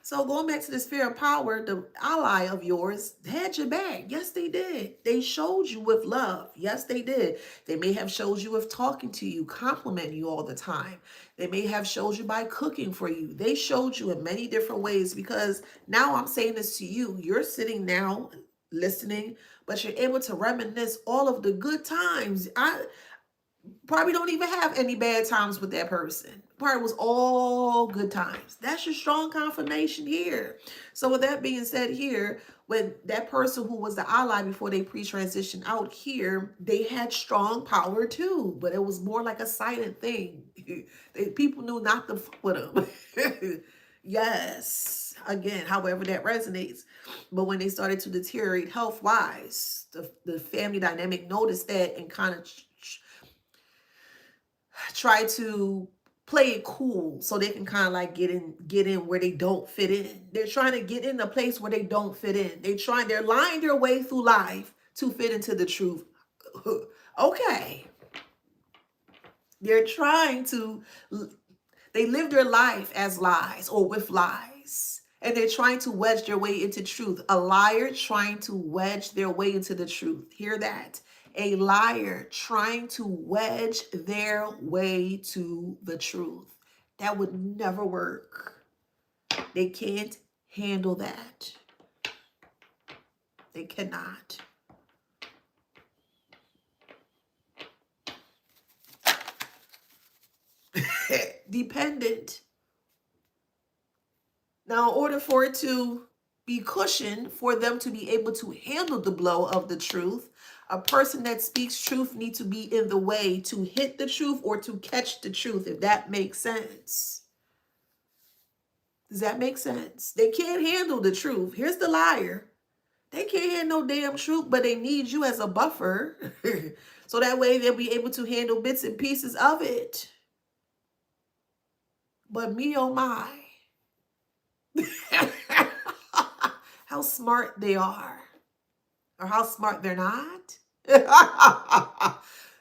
So going back to the sphere of power, the ally of yours had your back. Yes, they did. They showed you with love. Yes, they did. They may have showed you with talking to you, complimenting you all the time. They may have showed you by cooking for you. They showed you in many different ways, because now I'm saying this to you. You're sitting now listening, but you're able to reminisce all of the good times. I probably don't even have any bad times with that person. Probably was all good times. That's your strong confirmation here. So with that being said here, when that person who was the ally before they pre-transition out here, they had strong power too, but it was more like a silent thing. People knew not to fuck with them. Yes. Again, however that resonates. But when they started to deteriorate health-wise, the family dynamic noticed that and kind of try to play it cool so they can kind of like get in where they don't fit in. They're trying to get in a place where they don't fit in. They're lying their way through life to fit into the truth. Okay. They're trying to, they live their life as lies or with lies. And they're trying to wedge their way into truth. A liar trying to wedge their way into the truth. Hear that? A liar trying to wedge their way to the truth. That would never work. They can't handle that. They cannot. Dependent. Now, in order for it to be cushioned, for them to be able to handle the blow of the truth, a person that speaks truth needs to be in the way to hit the truth or to catch the truth, if that makes sense. Does that make sense? They can't handle the truth. Here's the liar. They can't handle no damn truth, but they need you as a buffer. So that way they'll be able to handle bits and pieces of it. But me, oh my. How smart they are. Or how smart they're not.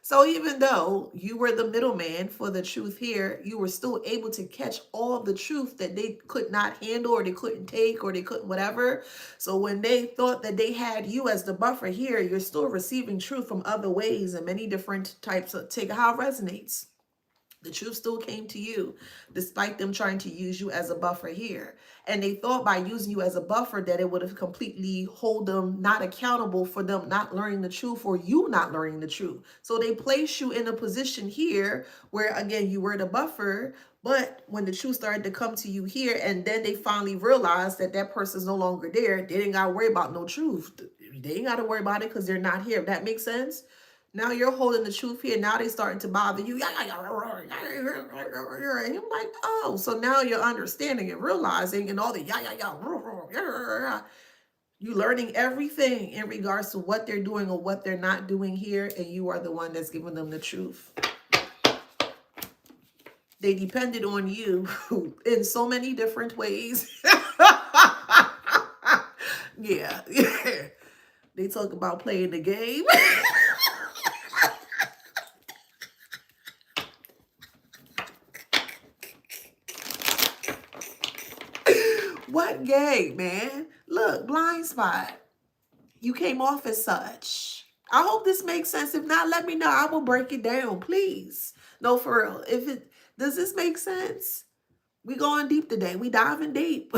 So even though you were the middleman for the truth here, you were still able to catch all of the truth that they could not handle or they couldn't take or they couldn't whatever. So when they thought that they had you as the buffer here, you're still receiving truth from other ways and many different types of, take how it resonates. The truth still came to you, despite them trying to use you as a buffer here. And they thought by using you as a buffer that it would have completely hold them not accountable for them not learning the truth or you not learning the truth. So they place you in a position here where, again, you were the buffer. But when the truth started to come to you here, and then they finally realized that that person's no longer there, they didn't got to worry about no truth. They ain't got to worry about it because they're not here. If that makes sense. Now you're holding the truth here. Now they starting to bother you. And you're like, oh, so now you're understanding and realizing and all the you learning everything in regards to what they're doing or what they're not doing here. And you are the one that's giving them the truth. They depended on you in so many different ways. Yeah. They talk about playing the game. What game, man? Look, blind spot. You came off as such. I hope this makes sense. If not, let me know. I will break it down, please. No, for real. Does this make sense? We going deep today. We diving deep.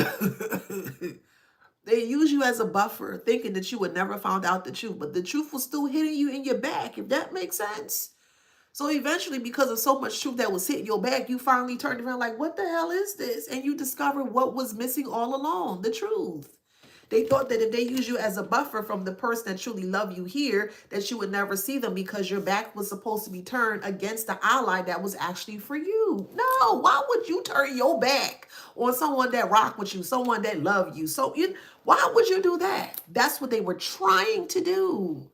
They use you as a buffer, thinking that you would never find out the truth, but the truth was still hitting you in your back, if that makes sense. So eventually, because of so much truth that was hitting your back, you finally turned around like, what the hell is this? And you discovered what was missing all along, the truth. They thought that if they use you as a buffer from the person that truly loved you here, that you would never see them because your back was supposed to be turned against the ally that was actually for you. No, why would you turn your back on someone that rocked with you, someone that loved you? Why would you do that? That's what they were trying to do.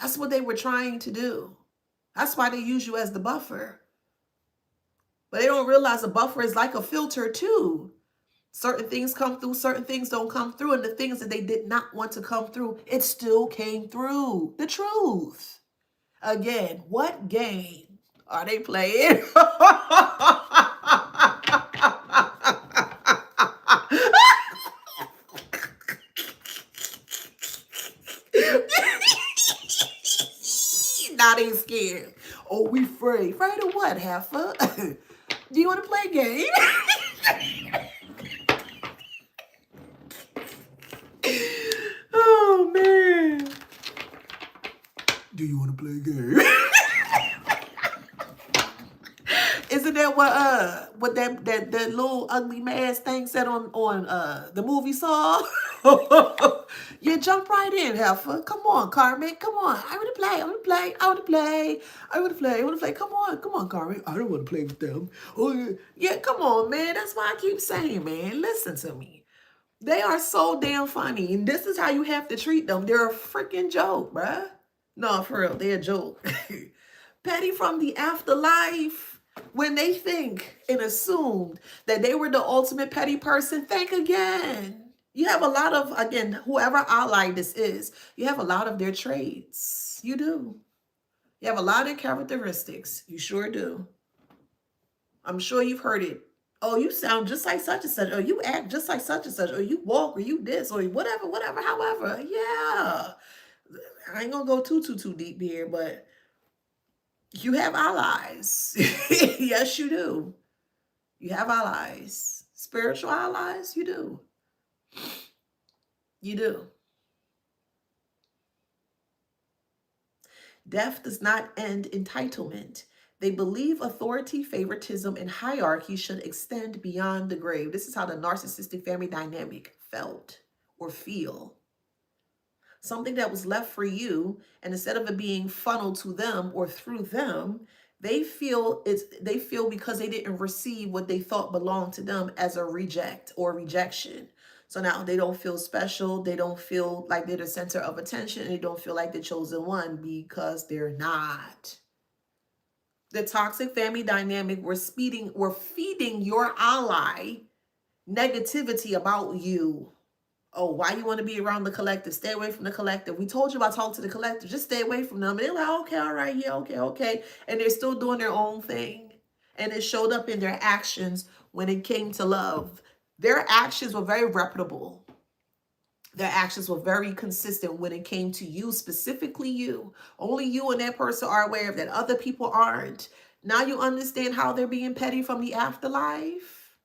That's what they were trying to do. That's why they use you as the buffer. But they don't realize a buffer is like a filter too. Certain things come through, certain things don't come through. And the things that they did not want to come through, it still came through. The truth. Again, what game are they playing? Now they scared. Oh, we afraid. Afraid of what, heifer? Do you want to play a game? Oh, man. Do you want to play a game? Isn't that what that little ugly mask thing said on the movie Saw? You jump right in, heifer. Come on, Carmen. Come on. I want to play. I want to play. I want to play. I want to play. I want to play. Come on, Carmen. I don't want to play with them. Oh, yeah, come on, man. That's why I keep saying, man. Listen to me. They are so damn funny, and this is how you have to treat them. They're a freaking joke, bruh. No, for real, they're a joke. Petty from the Afterlife. When they think and assumed that they were the ultimate petty person, think again. You have a lot of, again, whoever ally this is, you have a lot of their traits. You do. You have a lot of characteristics. You sure do. I'm sure you've heard it. Oh, you sound just like such and such, or you act just like such and such, or you walk, or you this, or whatever, however. Yeah. I ain't gonna go too deep here, but you have allies. Yes, you do. You have allies. Spiritual allies, you do. You do. Death does not end entitlement. They believe authority, favoritism, and hierarchy should extend beyond the grave. This is how the narcissistic family dynamic felt or feel. Something that was left for you, and instead of it being funneled to them or through them, they feel because they didn't receive what they thought belonged to them as a reject or rejection. So now they don't feel special. They don't feel like they're the center of attention. And they don't feel like the chosen one because they're not. The toxic family dynamic, we're feeding your ally negativity about you. Oh, why you want to be around the collective? Stay away from the collective. We told you about talking to the collective. Just stay away from them. And they're like, okay, all right, yeah, okay. And they're still doing their own thing. And it showed up in their actions when it came to love. Their actions were very reputable. Their actions were very consistent when it came to you, specifically you. Only you and that person are aware of that. Other people aren't. Now you understand how they're being petty from the afterlife?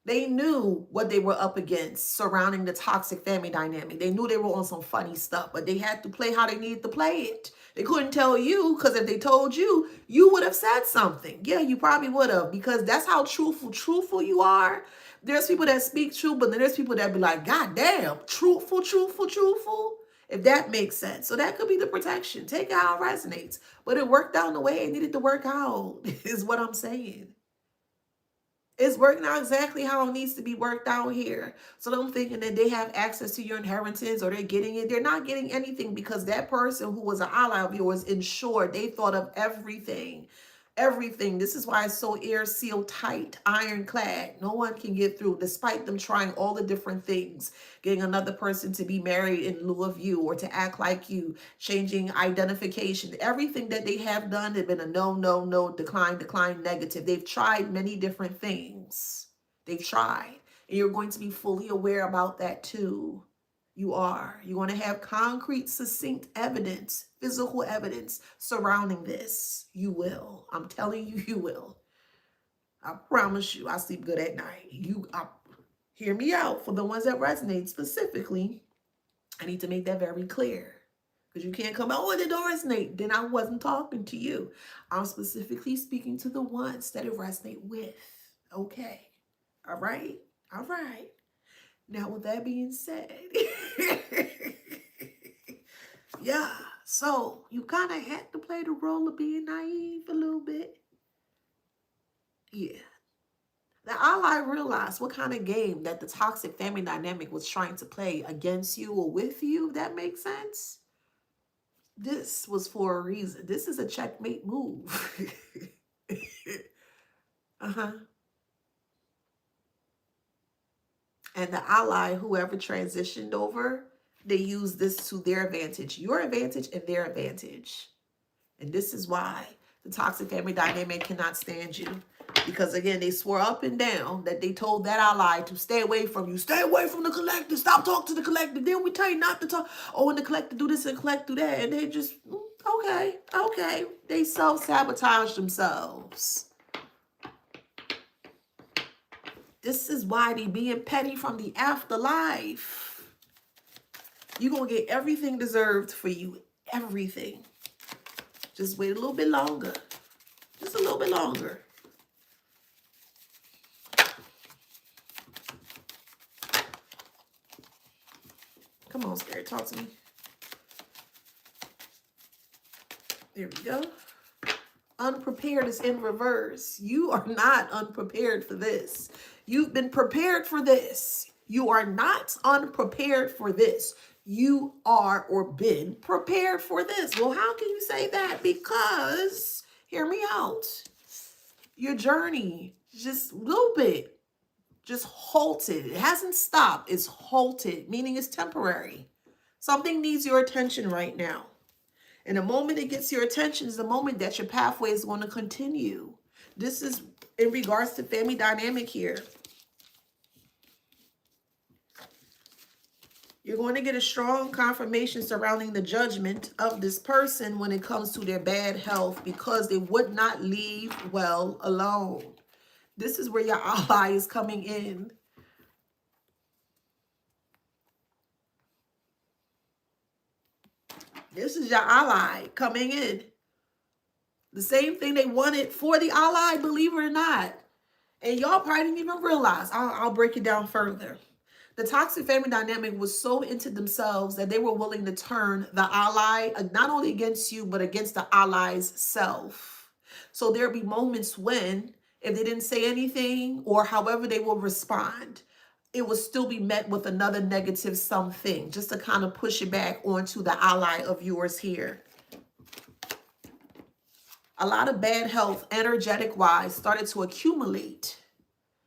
They knew what they were up against surrounding the toxic family dynamic. They knew they were on some funny stuff, but they had to play how they needed to play it. They couldn't tell you, because if they told you, you would have said something. Yeah, you probably would have, because that's how truthful you are. There's people that speak truth, but then there's people that be like, God damn, truthful. If that makes sense. So that could be the protection. Take it how it resonates. But it worked out in the way it needed to work out, is what I'm saying. It's working out exactly how it needs to be worked out here. So don't thinking that they have access to your inheritance or they're getting it. They're not getting anything because that person who was an ally of yours ensured they thought of everything. Everything. This is why it's so air sealed tight, ironclad. No one can get through, despite them trying all the different things. Getting another person to be married in lieu of you or to act like you, changing identification. Everything that they have done has been a no, decline, negative. They've tried many different things. They've tried. And you're going to be fully aware about that too. You are. You're going to have concrete, succinct evidence, physical evidence surrounding this. You will. I'm telling you, you will. I promise you, I sleep good at night. Hear me out. For the ones that resonate specifically, I need to make that very clear. Because you can't come out, oh, it don't resonate. Then I wasn't talking to you. I'm specifically speaking to the ones that it resonate with. Okay. All right. All right. Now, with that being said, yeah, so you kind of had to play the role of being naive a little bit. Yeah. The ally realized what kind of game that the toxic family dynamic was trying to play against you or with you, if that makes sense. This was for a reason. This is a checkmate move. Uh-huh. And the ally, whoever transitioned over, they use this to their advantage, your advantage and their advantage. And this is why the toxic family dynamic cannot stand you. Because again, they swore up and down that they told that ally to stay away from you. Stay away from the collective. Stop talking to the collective. Then we tell you not to talk. Oh, and the collective do this and collective do that. And they just, okay. They self-sabotage themselves. This is why they being petty from the afterlife. You're going to get everything deserved for you. Everything. Just wait a little bit longer. Just a little bit longer. Come on, Spirit, talk to me. There we go. Unprepared is in reverse. You are not unprepared for this. You've been prepared for this. You are not unprepared for this. You are or been prepared for this. Well, how can you say that? Because, hear me out, your journey just a little bit just halted. It hasn't stopped. It's halted, meaning it's temporary. Something needs your attention right now. And the moment it gets your attention is the moment that your pathway is going to continue. This is in regards to family dynamic here. You're going to get a strong confirmation surrounding the judgment of this person when it comes to their bad health because they would not leave well alone. This is where your ally is coming in. This is your ally coming in. The same thing they wanted for the ally, believe it or not. And y'all probably didn't even realize. I'll break it down further. The toxic family dynamic was so into themselves that they were willing to turn the ally not only against you, but against the ally's self. So there'll be moments when, if they didn't say anything or however they will respond, it will still be met with another negative something, just to kind of push it back onto the ally of yours here. A lot of bad health, energetic-wise, started to accumulate.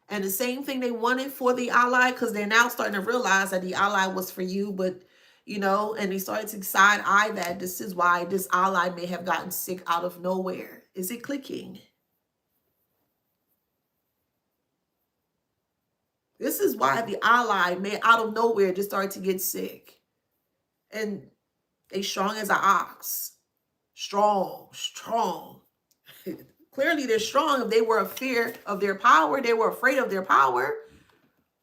And the same thing they wanted for the ally, because they're now starting to realize that the ally was for you, but, you know, and they started to side-eye that this is why this ally may have gotten sick out of nowhere. Is it clicking? This is why the ally may out of nowhere just start to get sick. And they strong as an ox. Strong. Clearly they're strong. If they were a fear of their power, they were afraid of their power.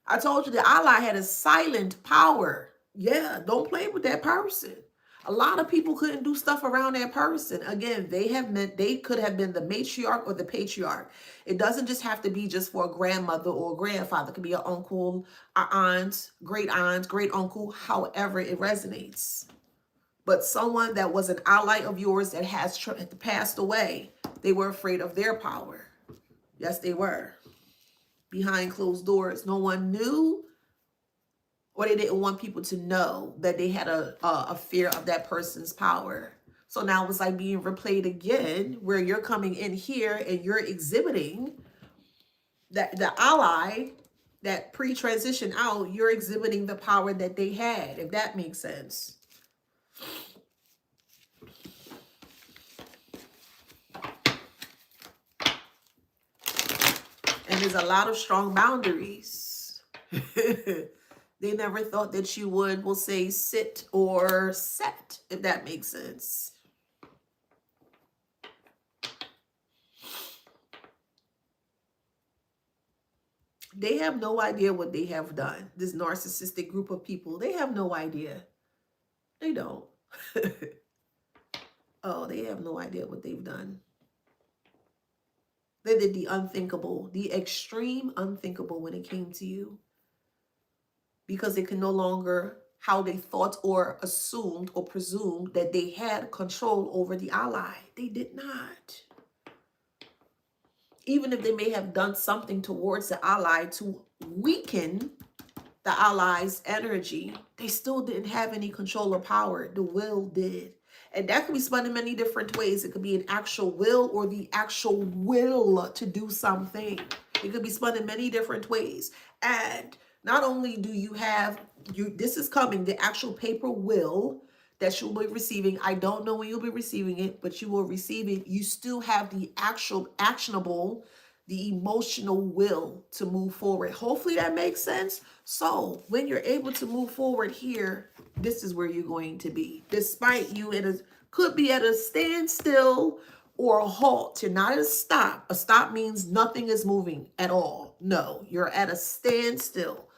I told you the ally had a silent power. Yeah, don't play with that person. A lot of people couldn't do stuff around that person. Again, they could have been the matriarch or the patriarch. It doesn't just have to be just for a grandmother or a grandfather. It could be an uncle, an aunt, great uncle, however it resonates. But someone that was an ally of yours that has passed away, they were afraid of their power. Yes, they were. Behind closed doors, no one knew, or they didn't want people to know that they had a fear of that person's power. So now it's like being replayed again, where you're coming in here and you're exhibiting that the ally that pre-transition out, you're exhibiting the power that they had, if that makes sense. And there's a lot of strong boundaries. They never thought that you would, we'll say, sit or set, if that makes sense. They have no idea what they have done. This narcissistic group of people, they have no idea. They don't. Oh, they have no idea what they've done. They did the unthinkable, the extreme unthinkable when it came to you. Because they can no longer, how they thought or assumed or presumed that they had control over the ally. They did not. Even if they may have done something towards the ally to weaken the ally's energy, they still didn't have any control or power. The will did. And that can be spun in many different ways. It could be an actual will or the actual will to do something. It could be spun in many different ways. And not only do you have, this is coming, the actual paper will that you'll be receiving. I don't know when you'll be receiving it, but you will receive it. You still have the actual actionable, the emotional will to move forward. Hopefully that makes sense. So when you're able to move forward here, this is where you're going to be. Despite you could be at a standstill or a halt. You're not at a stop. A stop means nothing is moving at all. No, you're at a standstill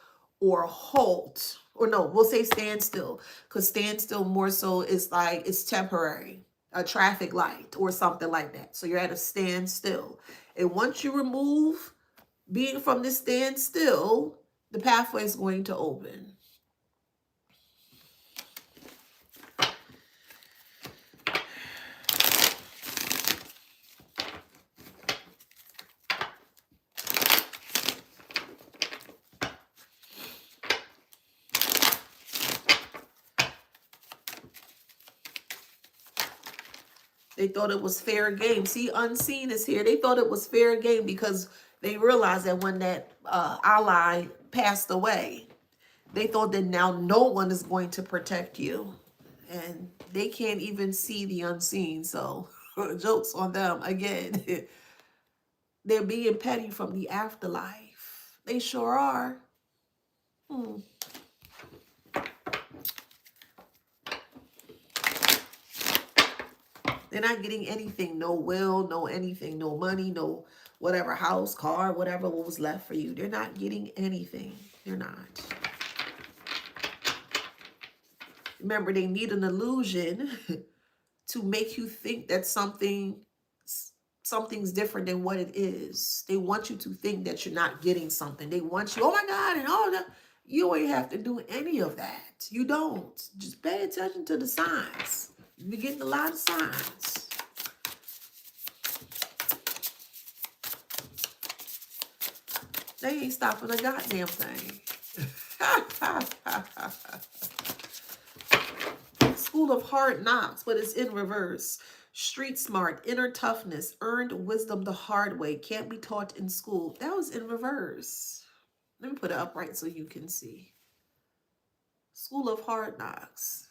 or a halt. Or no, we'll say standstill, because standstill more so is like it's temporary, a traffic light or something like that. So you're at a standstill. And once you remove being from this standstill, the pathway is going to open. They thought it was fair game. See, unseen is here. They thought it was fair game because they realized that when that ally passed away, they thought that now no one is going to protect you. And they can't even see the unseen. So jokes on them again. They're being petty from the afterlife. They sure are. They're not getting anything, no will, no anything, no money, no whatever, house, car, whatever what was left for you. They're not getting anything. They're not. Remember, they need an illusion to make you think that something's different than what it is. They want you to think that you're not getting something. They want you, oh my God, and all that. You ain't have to do any of that. You don't. Just pay attention to the signs. You're getting a lot of signs. They ain't stopping a goddamn thing. School of hard knocks, but it's in reverse. Street smart, inner toughness, earned wisdom the hard way, can't be taught in school. That was in reverse. Let me put it upright so you can see. School of hard knocks.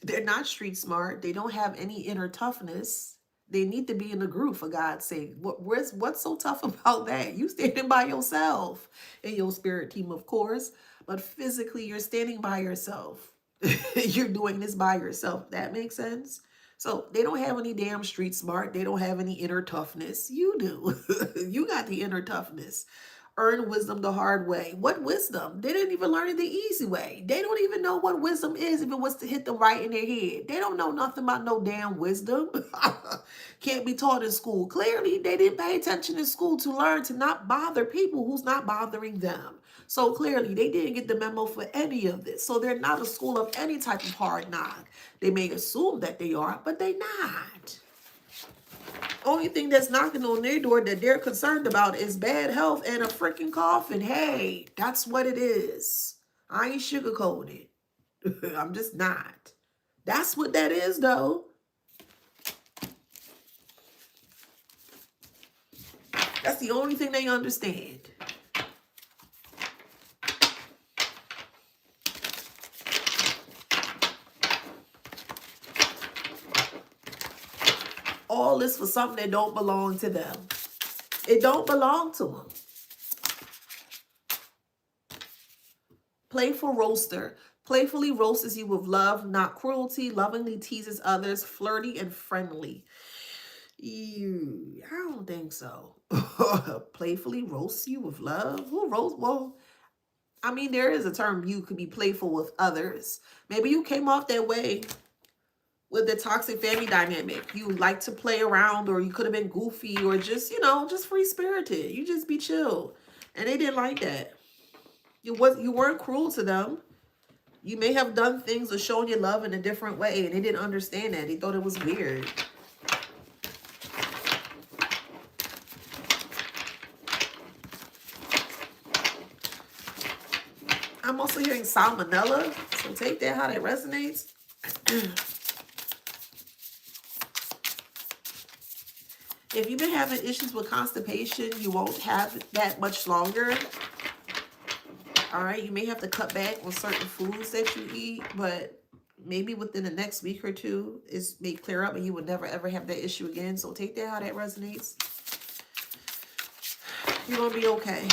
They're not street smart. They don't have any inner toughness. They need to be in a group, for God's sake. What's so tough about that? You standing by yourself, and your spirit team, of course, but physically you're standing by yourself. You're doing this by yourself. That makes sense. So they don't have any damn street smart. They don't have any inner toughness. You do. You got the inner toughness. Earn wisdom the hard way. What wisdom? They didn't even learn it the easy way. They don't even know what wisdom is if it was to hit them right in their head. They don't know nothing about no damn wisdom. Can't be taught in school. Clearly, they didn't pay attention in school to learn to not bother people who's not bothering them. So clearly, they didn't get the memo for any of this. So they're not a school of any type of hard knock. They may assume that they are, but they're not. Only thing that's knocking on their door that they're concerned about is bad health and a freaking coffin. Hey, that's what it is. I ain't sugarcoating it. I'm just not. That's what that is, though. That's the only thing they understand. All this for something that don't belong to them. It don't belong to them. Playful roaster. Playfully roasts you with love, not cruelty. Lovingly teases others. Flirty and friendly. Ew, I don't think so. Playfully roasts you with love? Who roast? Well, I mean, there is a term you could be playful with others. Maybe you came off that way with the toxic family dynamic. You like to play around, or you could have been goofy, or just, just free-spirited. You just be chill. And they didn't like that. You weren't cruel to them. You may have done things or shown your love in a different way, and they didn't understand that. They thought it was weird. I'm also hearing salmonella, so take that how that resonates. If you've been having issues with constipation, you won't have that much longer. All right, you may have to cut back on certain foods that you eat, but maybe within the next week or two, it may clear up and you will never ever have that issue again. So take that how that resonates. You're going to be okay.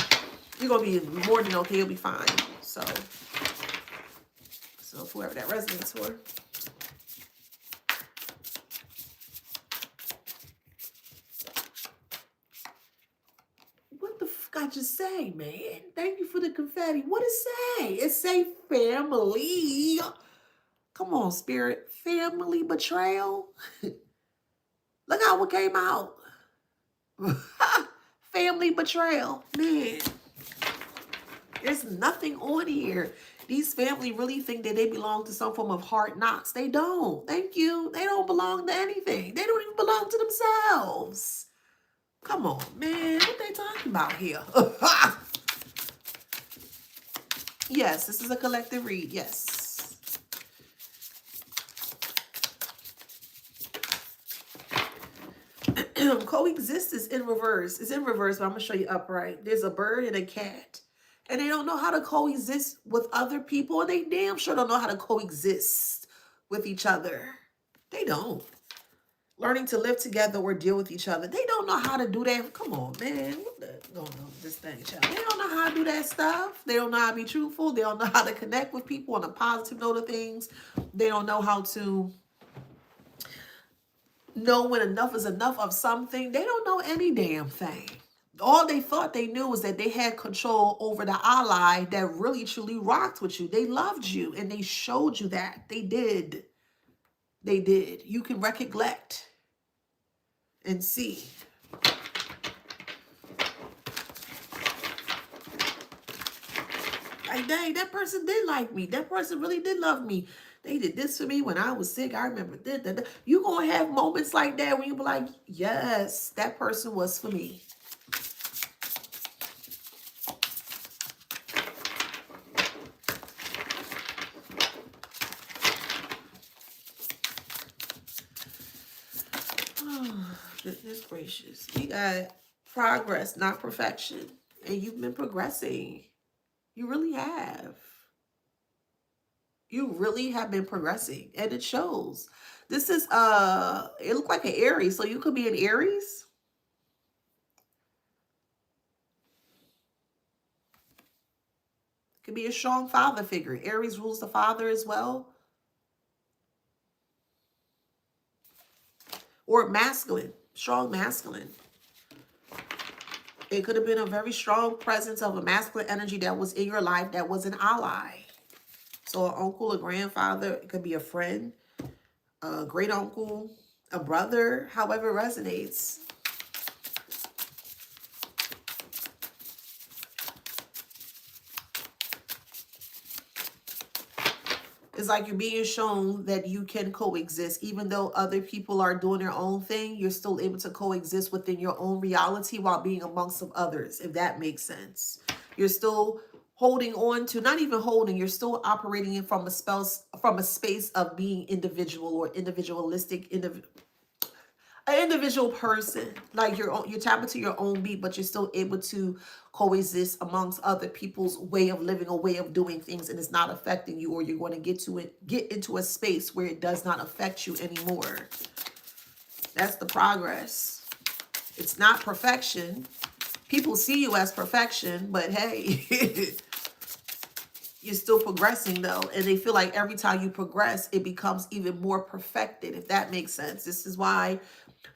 You're going to be more than okay. You'll be fine. So whoever that resonates for. What the fuck I just say, man? Thank you for the confetti. What it say? It say family. Come on, spirit. Family betrayal. Look how it came out. Family betrayal. Man. There's nothing on here. These family really think that they belong to some form of hard knocks. They don't. Thank you. They don't belong to anything. They don't even belong to themselves. Come on, man. What they talking about here? Yes, this is a collective read. Yes. Coexist is in reverse. It's in reverse, but I'm going to show you upright. There's a bird and a cat. And they don't know how to coexist with other people. And they damn sure don't know how to coexist with each other. They don't. Learning to live together or deal with each other. They don't know how to do that. Come on, man. What the going on with this thing, child? They don't know how to do that stuff. They don't know how to be truthful. They don't know how to connect with people on a positive note of things. They don't know how to know when enough is enough of something. They don't know any damn thing. All they thought they knew was that they had control over the ally that really truly rocked with you. They loved you and they showed you that. They did. They did. You can recollect and see. Like, dang, that person did like me. That person really did love me. They did this for me when I was sick. I remember that. You're going to have moments like that when you be like, yes, that person was for me. Goodness gracious. You got progress, not perfection. And you've been progressing. You really have. You really have been progressing. And it shows. This is it looked like an Aries. So you could be an Aries. Could be a strong father figure. Aries rules the father as well. or masculine, strong masculine. It could have been a very strong presence of a masculine energy that was in your life that was an ally. So an uncle, a grandfather, it could be a friend, a great uncle, a brother, however it resonates. It's like you're being shown that you can coexist. Even though other people are doing their own thing, you're still able to coexist within your own reality while being amongst some others, if that makes sense. You're still holding on to, not even holding, you're still operating in from a space of being individual or individualistic, an individual person. Like you're tapping into your own beat, but you're still able to coexist amongst other people's way of living or way of doing things, and it's not affecting you, or you're going to get into a space where it does not affect you anymore. That's the progress. It's not perfection. People see you as perfection, but hey, you're still progressing though, and they feel like every time you progress, it becomes even more perfected, if that makes sense. This is why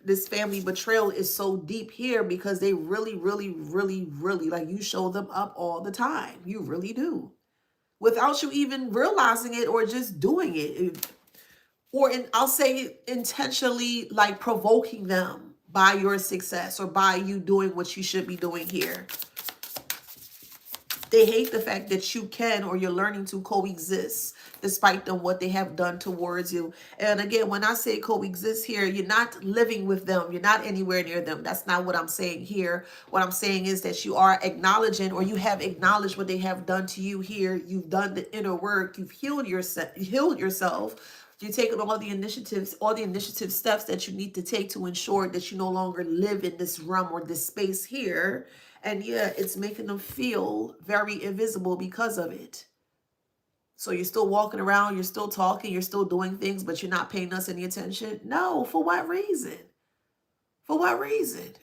this family betrayal is so deep here, because they really, really, really, really, like, you show them up all the time. You really do. Without you even realizing it or just doing it. Or I'll say intentionally, like, provoking them by your success or by you doing what you should be doing here. They hate the fact that you can, or you're learning to coexist despite them what they have done towards you. And again, when I say coexist here, you're not living with them. You're not anywhere near them. That's not what I'm saying here. What I'm saying is that you are acknowledging, or you have acknowledged what they have done to you here. You've done the inner work. You've healed yourself. You're taking all the initiative steps that you need to take to ensure that you no longer live in this realm or this space here. And yeah, it's making them feel very invisible because of it. So you're still walking around, you're still talking, you're still doing things, but you're not paying us any attention? No, for what reason? For what reason?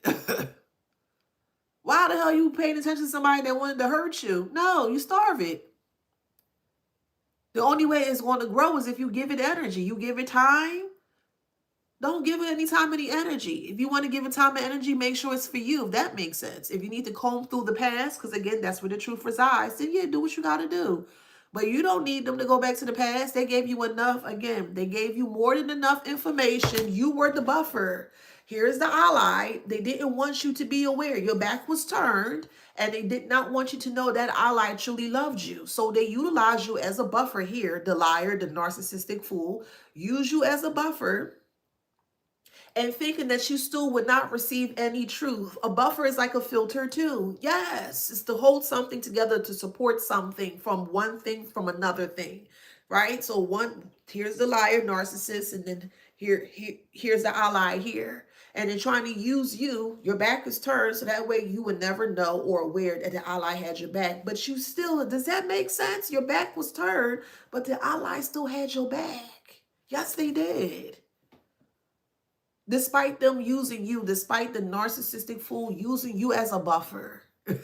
Why the hell are you paying attention to somebody that wanted to hurt you? No, you starve it. The only way it's going to grow is if you give it energy. You give it time. Don't give it any time, any energy. If you want to give it time and energy, make sure it's for you, if that makes sense. If you need to comb through the past, because again, that's where the truth resides, then yeah, do what you got to do. But you don't need them to go back to the past. They gave you enough. Again, they gave you more than enough information. You were the buffer. Here's the ally. They didn't want you to be aware. Your back was turned, and they did not want you to know that ally truly loved you. So they utilized you as a buffer here. The liar, the narcissistic fool, use you as a buffer, and thinking that you still would not receive any truth. A buffer is like a filter too. Yes, it's to hold something together, to support something from one thing from another thing, right? So here's the liar, narcissist, and then here's the ally here. And they're trying to use you. Your back is turned, so that way you would never know or aware that the ally had your back. But you still, does that make sense? Your back was turned, but the ally still had your back. Yes, they did. Despite them using you, despite the narcissistic fool using you as a buffer. The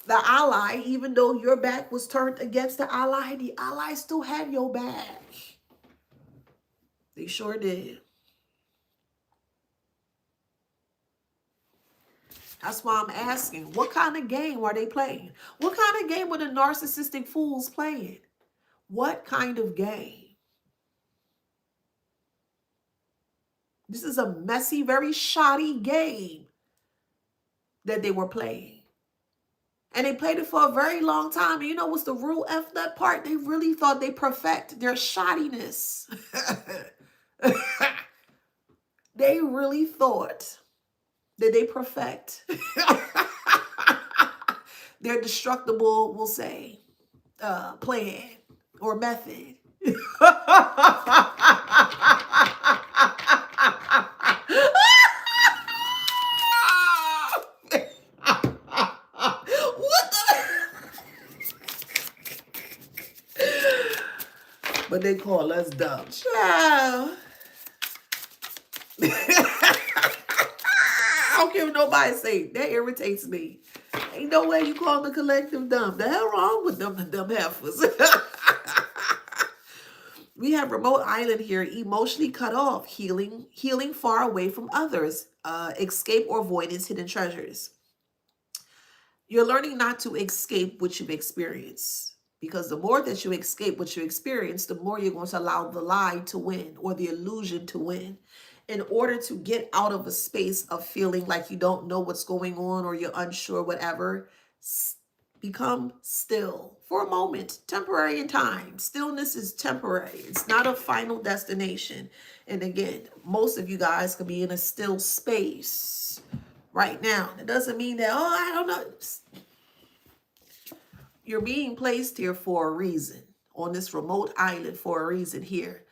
ally, even though your back was turned against the ally still had your back. They sure did. That's why I'm asking, what kind of game are they playing? What kind of game were the narcissistic fools playing? What kind of game? This is a messy, very shoddy game that they were playing. And they played it for a very long time. And you know what's the real F that part? They really thought they perfect their shoddiness. They really thought that they perfect their destructible, we'll say, plan or method. But they call us dumb. Child. I don't care what nobody say. That irritates me. Ain't no way you call the collective dumb. The hell wrong with them, the dumb heifers? We have remote island here, emotionally cut off, healing far away from others, escape or avoidance, hidden treasures. You're learning not to escape what you've experienced. Because the more that you escape what you experience, the more you're going to allow the lie to win or the illusion to win. In order to get out of a space of feeling like you don't know what's going on or you're unsure, whatever, become still for a moment, temporary in time. Stillness is temporary, it's not a final destination. And again, most of you guys could be in a still space right now. It doesn't mean that, oh, I don't know. You're being placed here for a reason, on this remote island for a reason here.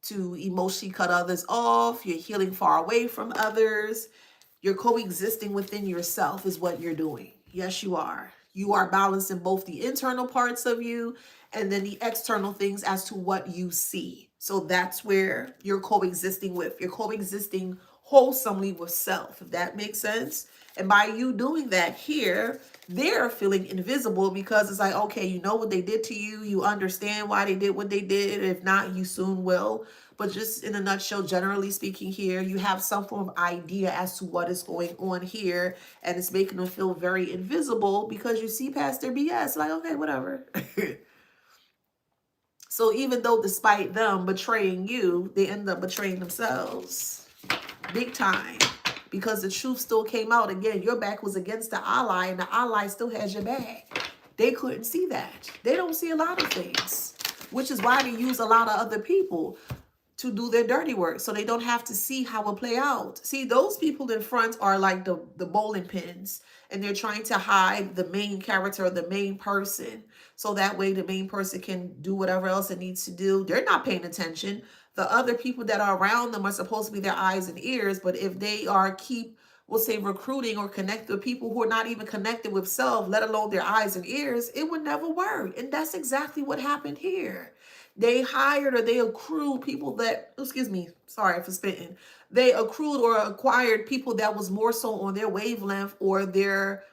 To emotionally cut others off. You're healing far away from others. You're coexisting within yourself is what you're doing. Yes, you are. You are balancing both the internal parts of you and then the external things as to what you see. So that's where you're coexisting with. You're coexisting wholesomely with self, if that makes sense. And by you doing that here, they're feeling invisible because it's like, okay, you know what they did to you. You understand why they did what they did. If not, you soon will. But just in a nutshell, generally speaking here, you have some form of idea as to what is going on here. And it's making them feel very invisible because you see past their BS. Like, okay, whatever. So even though despite them betraying you, they end up betraying themselves. Big time. Because the truth still came out. Again, your back was against the ally and the ally still has your back. They couldn't see that. They don't see a lot of things, which is why they use a lot of other people to do their dirty work so they don't have to see how it play out. See, those people in front are like the bowling pins, and they're trying to hide the main character, the main person, so that way the main person can do whatever else it needs to do. They're not paying attention. The other people that are around them are supposed to be their eyes and ears, but if they are we'll say recruiting or connect with people who are not even connected with self, let alone their eyes and ears, it would never work. And that's exactly what happened here. They hired or they accrued people that, excuse me, sorry for spitting. They accrued or acquired people that was more so on their wavelength or their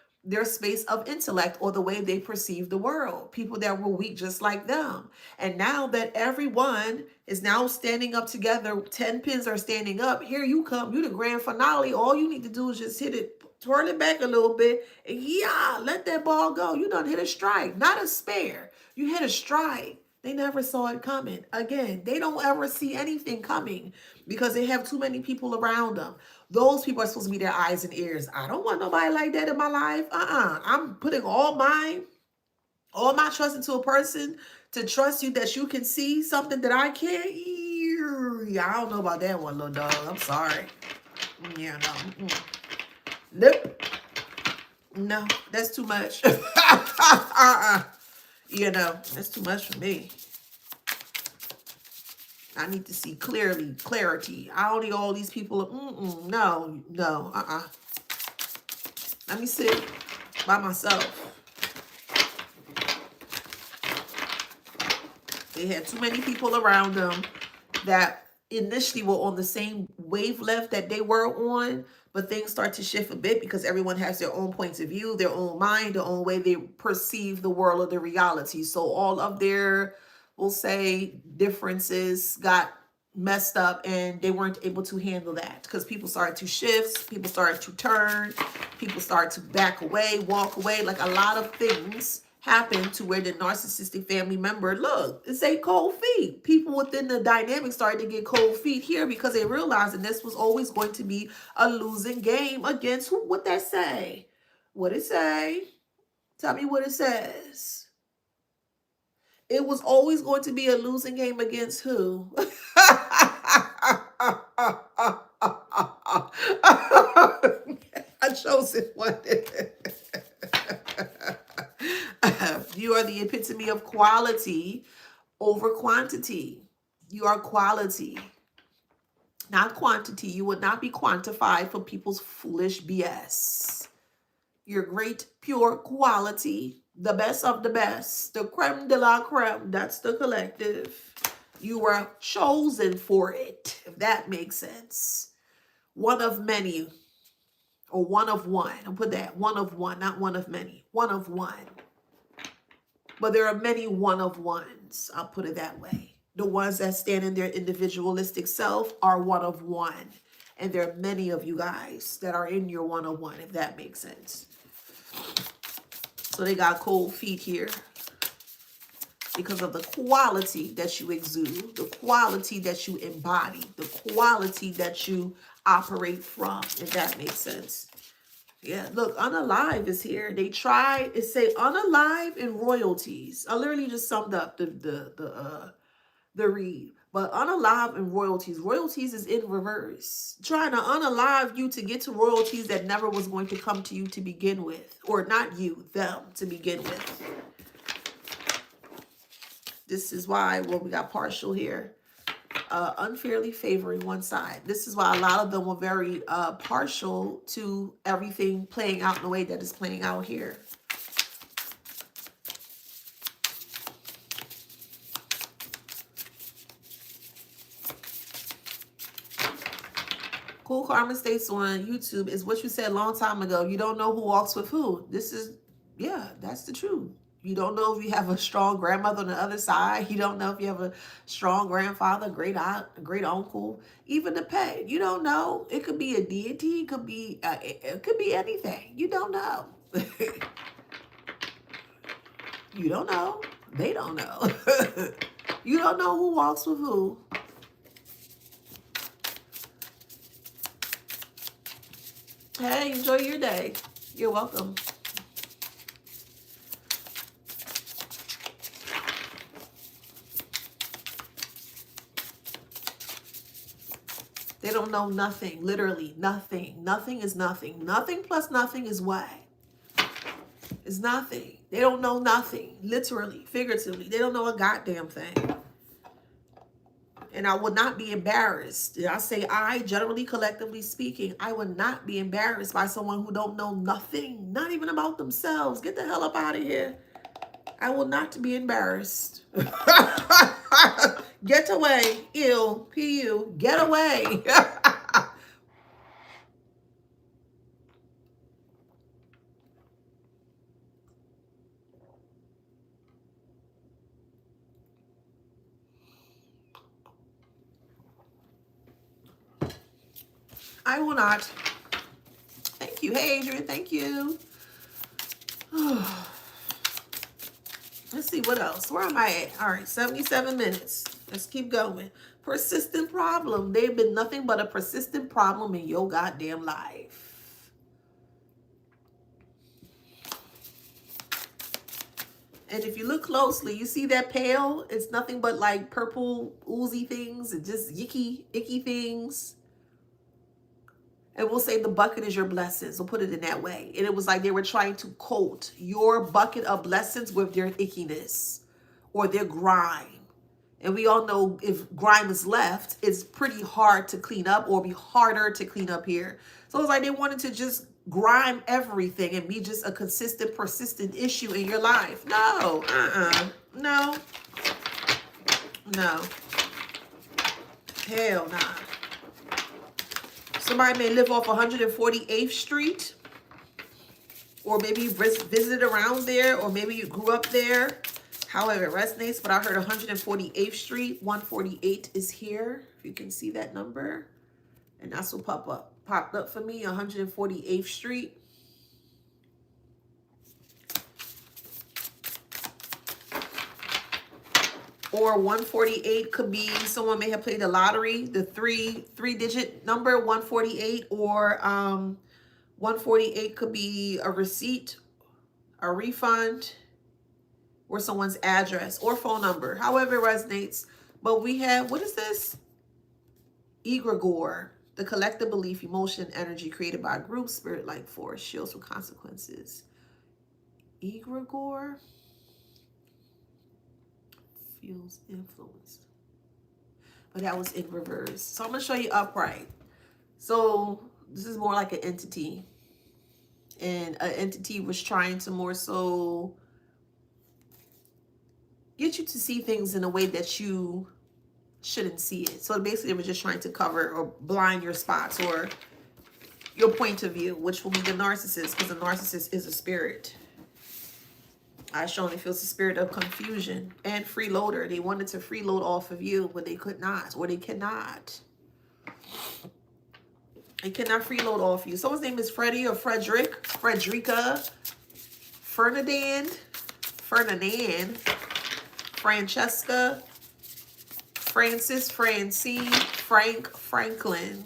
space of intellect or the way they perceive the world. People that were weak just like them. And now that everyone is now standing up together, 10 pins are standing up, here you come, you the grand finale. All you need to do is just hit it, twirl it back a little bit, and yeah, let that ball go. You done hit a strike, not a spare. You hit a strike. They never saw it coming. Again, they don't ever see anything coming because they have too many people around them. Those people are supposed to be their eyes and ears. I don't want nobody like that in my life. I'm putting all my trust into a person to trust you that you can see something that I can't. Yeah, I don't know about that one, little dog. I'm sorry. Yeah, no. Nope. No, that's too much. You know, that's too much for me. I need to see clarity. I don't need all these people. No. Let me sit by myself. They had too many people around them that initially were on the same wavelength that they were on, but things start to shift a bit because everyone has their own points of view, their own mind, their own way they perceive the world or the reality. So all of their, we'll say, differences got messed up and they weren't able to handle that because people started to shift, people started to turn, people started to back away, walk away. Like a lot of things happened to where the narcissistic family member, look, it's a cold feet. People within the dynamic started to get cold feet here because they realized that this was always going to be a losing game against who? What that say? What it say? Tell me what it says. It was always going to be a losing game against who? A chosen one. You are the epitome of quality over quantity. You are quality, not quantity. You would not be quantified for people's foolish BS. You're great, pure quality, the best of the best, the creme de la creme. That's the collective. You were chosen for it, if that makes sense. One of many, or one of one. I'll put that, one of one, not one of many. One of one. But there are many one of ones. I'll put it that way. The ones that stand in their individualistic self are one of one. And there are many of you guys that are in your one of one, if that makes sense. So they got cold feet here because of the quality that you exude, the quality that you embody, the quality that you operate from, if that makes sense. Yeah, look, unalive is here. They try, it say unalive and royalties. I literally just summed up the read. But unalive and royalties. Royalties is in reverse. Trying to unalive you to get to royalties that never was going to come to you to begin with. Or not you, them to begin with. This is why, well, we got partial here. Unfairly favoring one side. This is why a lot of them were very partial to everything playing out in the way that it's playing out here. Cool Karma states on YouTube is what you said a long time ago. You don't know who walks with who. This is, yeah, that's the truth. You don't know if you have a strong grandmother on the other side. You don't know if you have a strong grandfather, great aunt, great uncle, even a pet. You don't know. It could be a deity. It could be anything. You don't know. You don't know. They don't know. You don't know who walks with who. Hey, enjoy your day. You're welcome. They don't know nothing, literally nothing. Nothing is nothing. Nothing plus nothing is what? It's nothing. They don't know nothing, literally, figuratively. They don't know a goddamn thing. And I would not be embarrassed. I say I, generally, collectively speaking, I would not be embarrassed by someone who don't know nothing, not even about themselves. Get the hell up out of here. I will not be embarrassed. Get away. Ew. P.U. Get away. I will not. Thank you. Hey, Adrian. Thank you. Let's see what else. Where am I at? All right, 77 minutes. Let's keep going. Persistent problem. They've been nothing but a persistent problem in your goddamn life. And if you look closely, you see that pale? It's nothing but like purple oozy things and just icky things. And we'll say the bucket is your blessings. We'll put it in that way. And it was like they were trying to coat your bucket of blessings with their ickiness or their grime. And we all know if grime is left, it's pretty hard to clean up or be harder to clean up here. So it's like they wanted to just grime everything and be just a consistent, persistent issue in your life. No, no, no. Hell nah. Somebody may live off 148th Street, or maybe you visited around there, or maybe you grew up there. However, it resonates, but I heard 148th Street. 148 is here, if you can see that number. And that's what popped up for me, 148th Street. Or 148 could be someone may have played the lottery, the three-digit number 148, or 148 could be a receipt, a refund, or someone's address or phone number, however it resonates. But we have, what is this? Egregore, the collective belief, emotion, energy created by a group, spirit-like force, shields from consequences. Egregore. Feels influenced, but that was in reverse. So I'm gonna show you upright. So this is more like an entity, and an entity was trying to more so get you to see things in a way that you shouldn't see it. So basically it was just trying to cover or blind your spots or your point of view, which will be the narcissist, because the narcissist is a spirit. I strongly feels the spirit of confusion and freeloader. They wanted to freeload off of you, but they could not, or they cannot. They cannot freeload off you. Someone's name is Freddie or Frederick, Frederica, Ferdinand, Francesca, Francis, Francine, Frank, Franklin,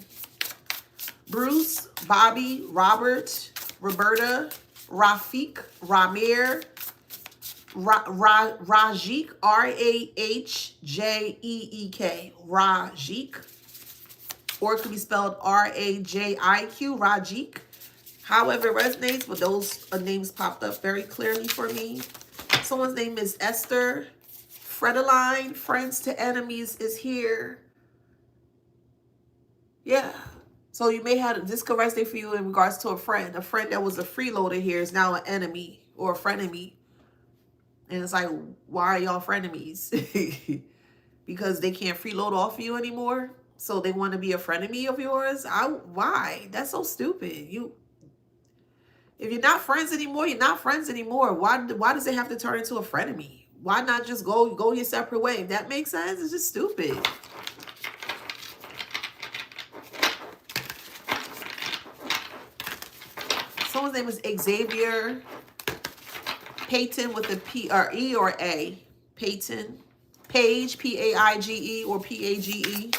Bruce, Bobby, Robert, Roberta, Rafik, Ramir, Rajik, Rahjeek, Rajik, or it could be spelled Rajiq, Rajik. However it resonates, but those names popped up very clearly for me. Someone's name is Esther. Fredeline, friends to enemies is here. Yeah. So you may have, this could resonate for you in regards to a friend. A friend that was a freeloader here is now an enemy or a frenemy. And it's like, why are y'all frenemies? Because they can't freeload off you anymore? So they want to be a frenemy of yours? Why? That's so stupid. If you're not friends anymore, you're not friends anymore. Why does it have to turn into a frenemy? Why not just go your separate way? If that makes sense, it's just stupid. Someone's name is Xavier. Peyton with a P or E or A. Peyton. Paige, Paige, or Page.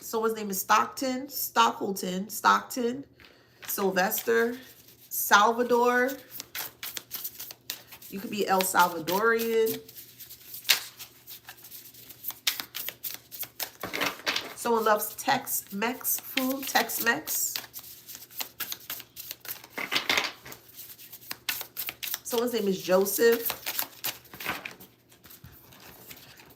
Someone's name is Stockton. Sylvester. Salvador. You could be El Salvadorian. Someone loves Tex-Mex food. Tex-Mex. Someone's name is Joseph.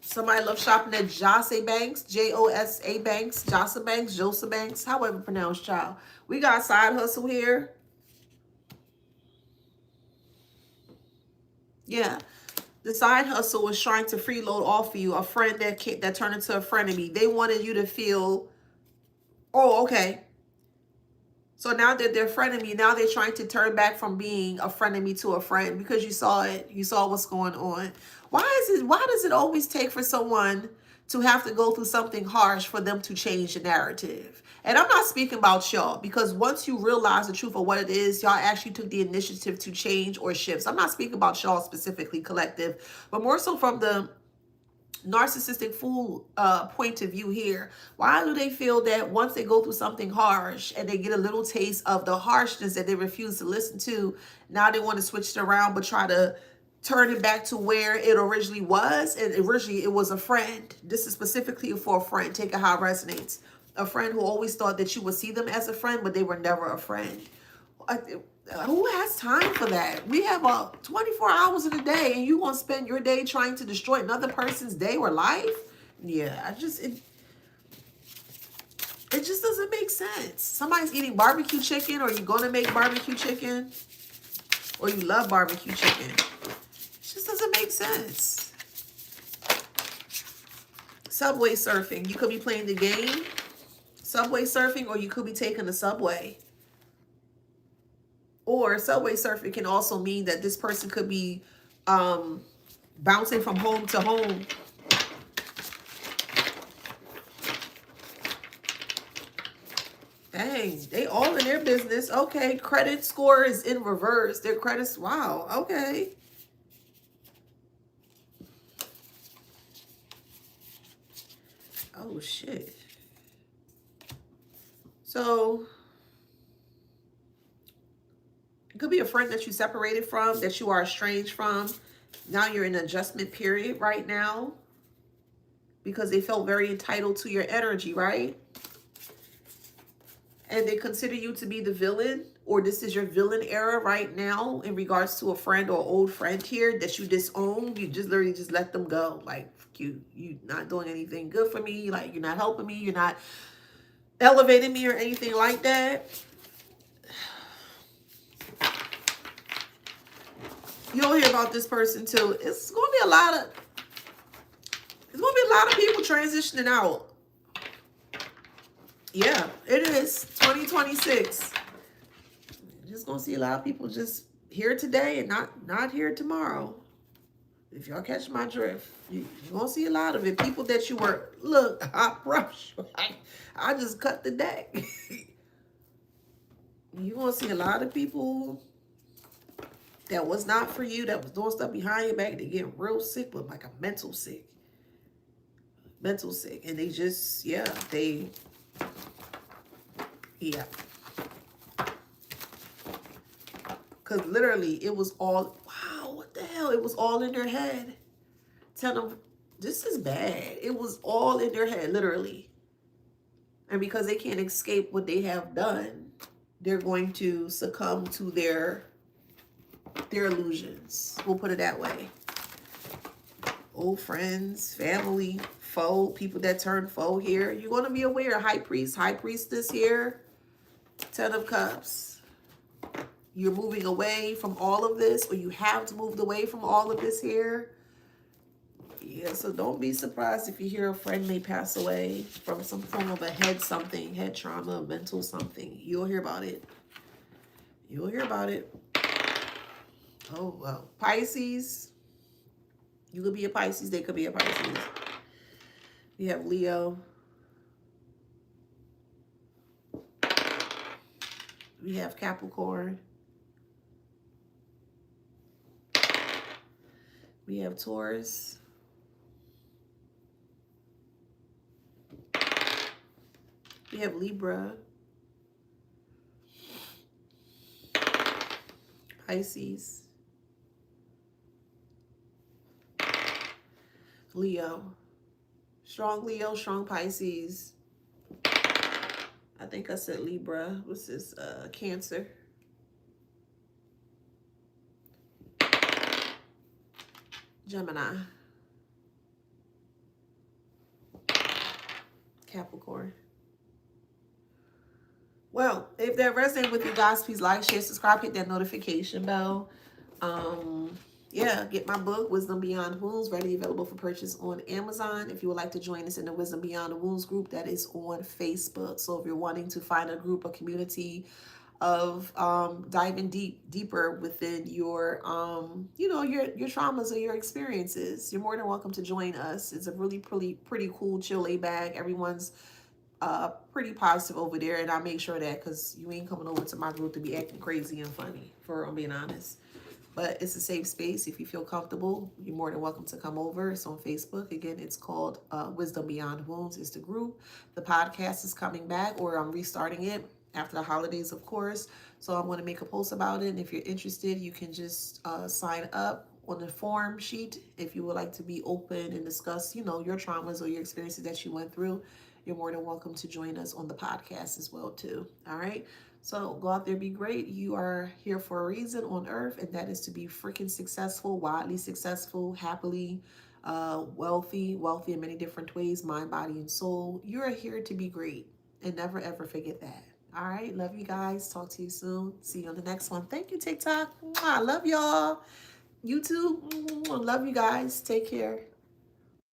Somebody loves shopping at Josa Banks. Josa Banks. Josa Banks. Josa Banks. However pronounced, child. We got a side hustle here. Yeah, the side hustle was trying to freeload off of you a friend that turned into a frenemy. They wanted you to feel, oh, okay. So now that they're frenemy, now they're trying to turn back from being a frenemy to a friend because you saw it. You saw what's going on. Why does it always take for someone to have to go through something harsh for them to change the narrative? And I'm not speaking about y'all, because once you realize the truth of what it is, y'all actually took the initiative to change or shift. So I'm not speaking about y'all specifically, collective, but more so from the narcissistic fool point of view here. Why do they feel that once they go through something harsh and they get a little taste of the harshness that they refuse to listen to, now they want to switch it around but try to turn it back to where it originally was? And originally it was a friend. This is specifically for a friend. Take it how it resonates. A friend who always thought that you would see them as a friend, but they were never a friend. Who has time for that? We have 24 hours in a day, and you want to spend your day trying to destroy another person's day or life? Yeah, it just doesn't make sense. Somebody's eating barbecue chicken, or you're going to make barbecue chicken, or you love barbecue chicken. It just doesn't make sense. Subway surfing. You could be playing the game, subway surfing, or you could be taking the subway. Or subway surfing can also mean that this person could be bouncing from home to home. Dang, they all in their business. Okay, credit score is in reverse. Their credits, wow, okay. Oh, shit. So it could be a friend that you separated from, that you are estranged from. Now you're in an adjustment period right now because they felt very entitled to your energy, right? And they consider you to be the villain, or this is your villain era right now in regards to a friend or old friend here that you disown. You just literally just let them go. Like, you not doing anything good for me. Like, you're not helping me. You're not elevating me or anything like that. You'll hear about this person too. It's going to be a lot of people transitioning out. Yeah, it is 2026. You're just going to see a lot of people just here today and not here tomorrow. If y'all catch my drift, you gonna see a lot of it. People that you were, look, I brush. I just cut the deck. You gonna see a lot of people that was not for you, that was doing stuff behind your back. They get real sick, but like a mental sick. Mental sick. And they just, yeah. Because literally, it was all, wow, what the hell? It was all in their head. Tell them, this is bad. It was all in their head, literally. And because they can't escape what they have done, they're going to succumb to their illusions. We'll put it that way. Old friends, family, foe, people that turn foe here. You're going to be aware. High priest, high priestess here. 10 of Cups. You're moving away from all of this, or you have to move away from all of this here. Yeah, so don't be surprised if you hear a friend may pass away from some form of a head trauma, mental something. You'll hear about it. You'll hear about it. Oh, well. Pisces. You could be a Pisces. They could be a Pisces. We have Leo. We have Capricorn. We have Taurus. We have Libra. Pisces. Leo. Strong Leo, strong Pisces. I think I said Libra. What's this? Cancer. Gemini. Capricorn. Well, if that resonates with you guys, please like, share, subscribe, hit that notification bell. Yeah, get my book, Wisdom Beyond Wounds, ready, available for purchase on Amazon. If you would like to join us in the Wisdom Beyond the Wounds group, that is on Facebook. So if you're wanting to find a group, a community of diving deeper within your your traumas or your experiences, you're more than welcome to join us. It's a really pretty cool, chill, laid back. Everyone's pretty positive over there, and I make sure that, because you ain't coming over to my group to be acting crazy and funny, for I'm being honest. But it's a safe space. If you feel comfortable, you're more than welcome to come over. It's on Facebook. Again, it's called Wisdom Beyond Wounds is the group. The podcast is coming back, or I'm restarting it after the holidays, of course. So I'm going to make a post about it. And if you're interested, you can just sign up on the form sheet. If you would like to be open and discuss, your traumas or your experiences that you went through, you're more than welcome to join us on the podcast as well, too. All right. So go out there, be great. You are here for a reason on earth, and that is to be freaking successful, wildly successful, happily, wealthy in many different ways, mind, body, and soul. You're here to be great, and never, ever forget that. All right. Love you guys. Talk to you soon. See you on the next one. Thank you, TikTok. I love y'all. YouTube. Love you guys. Take care.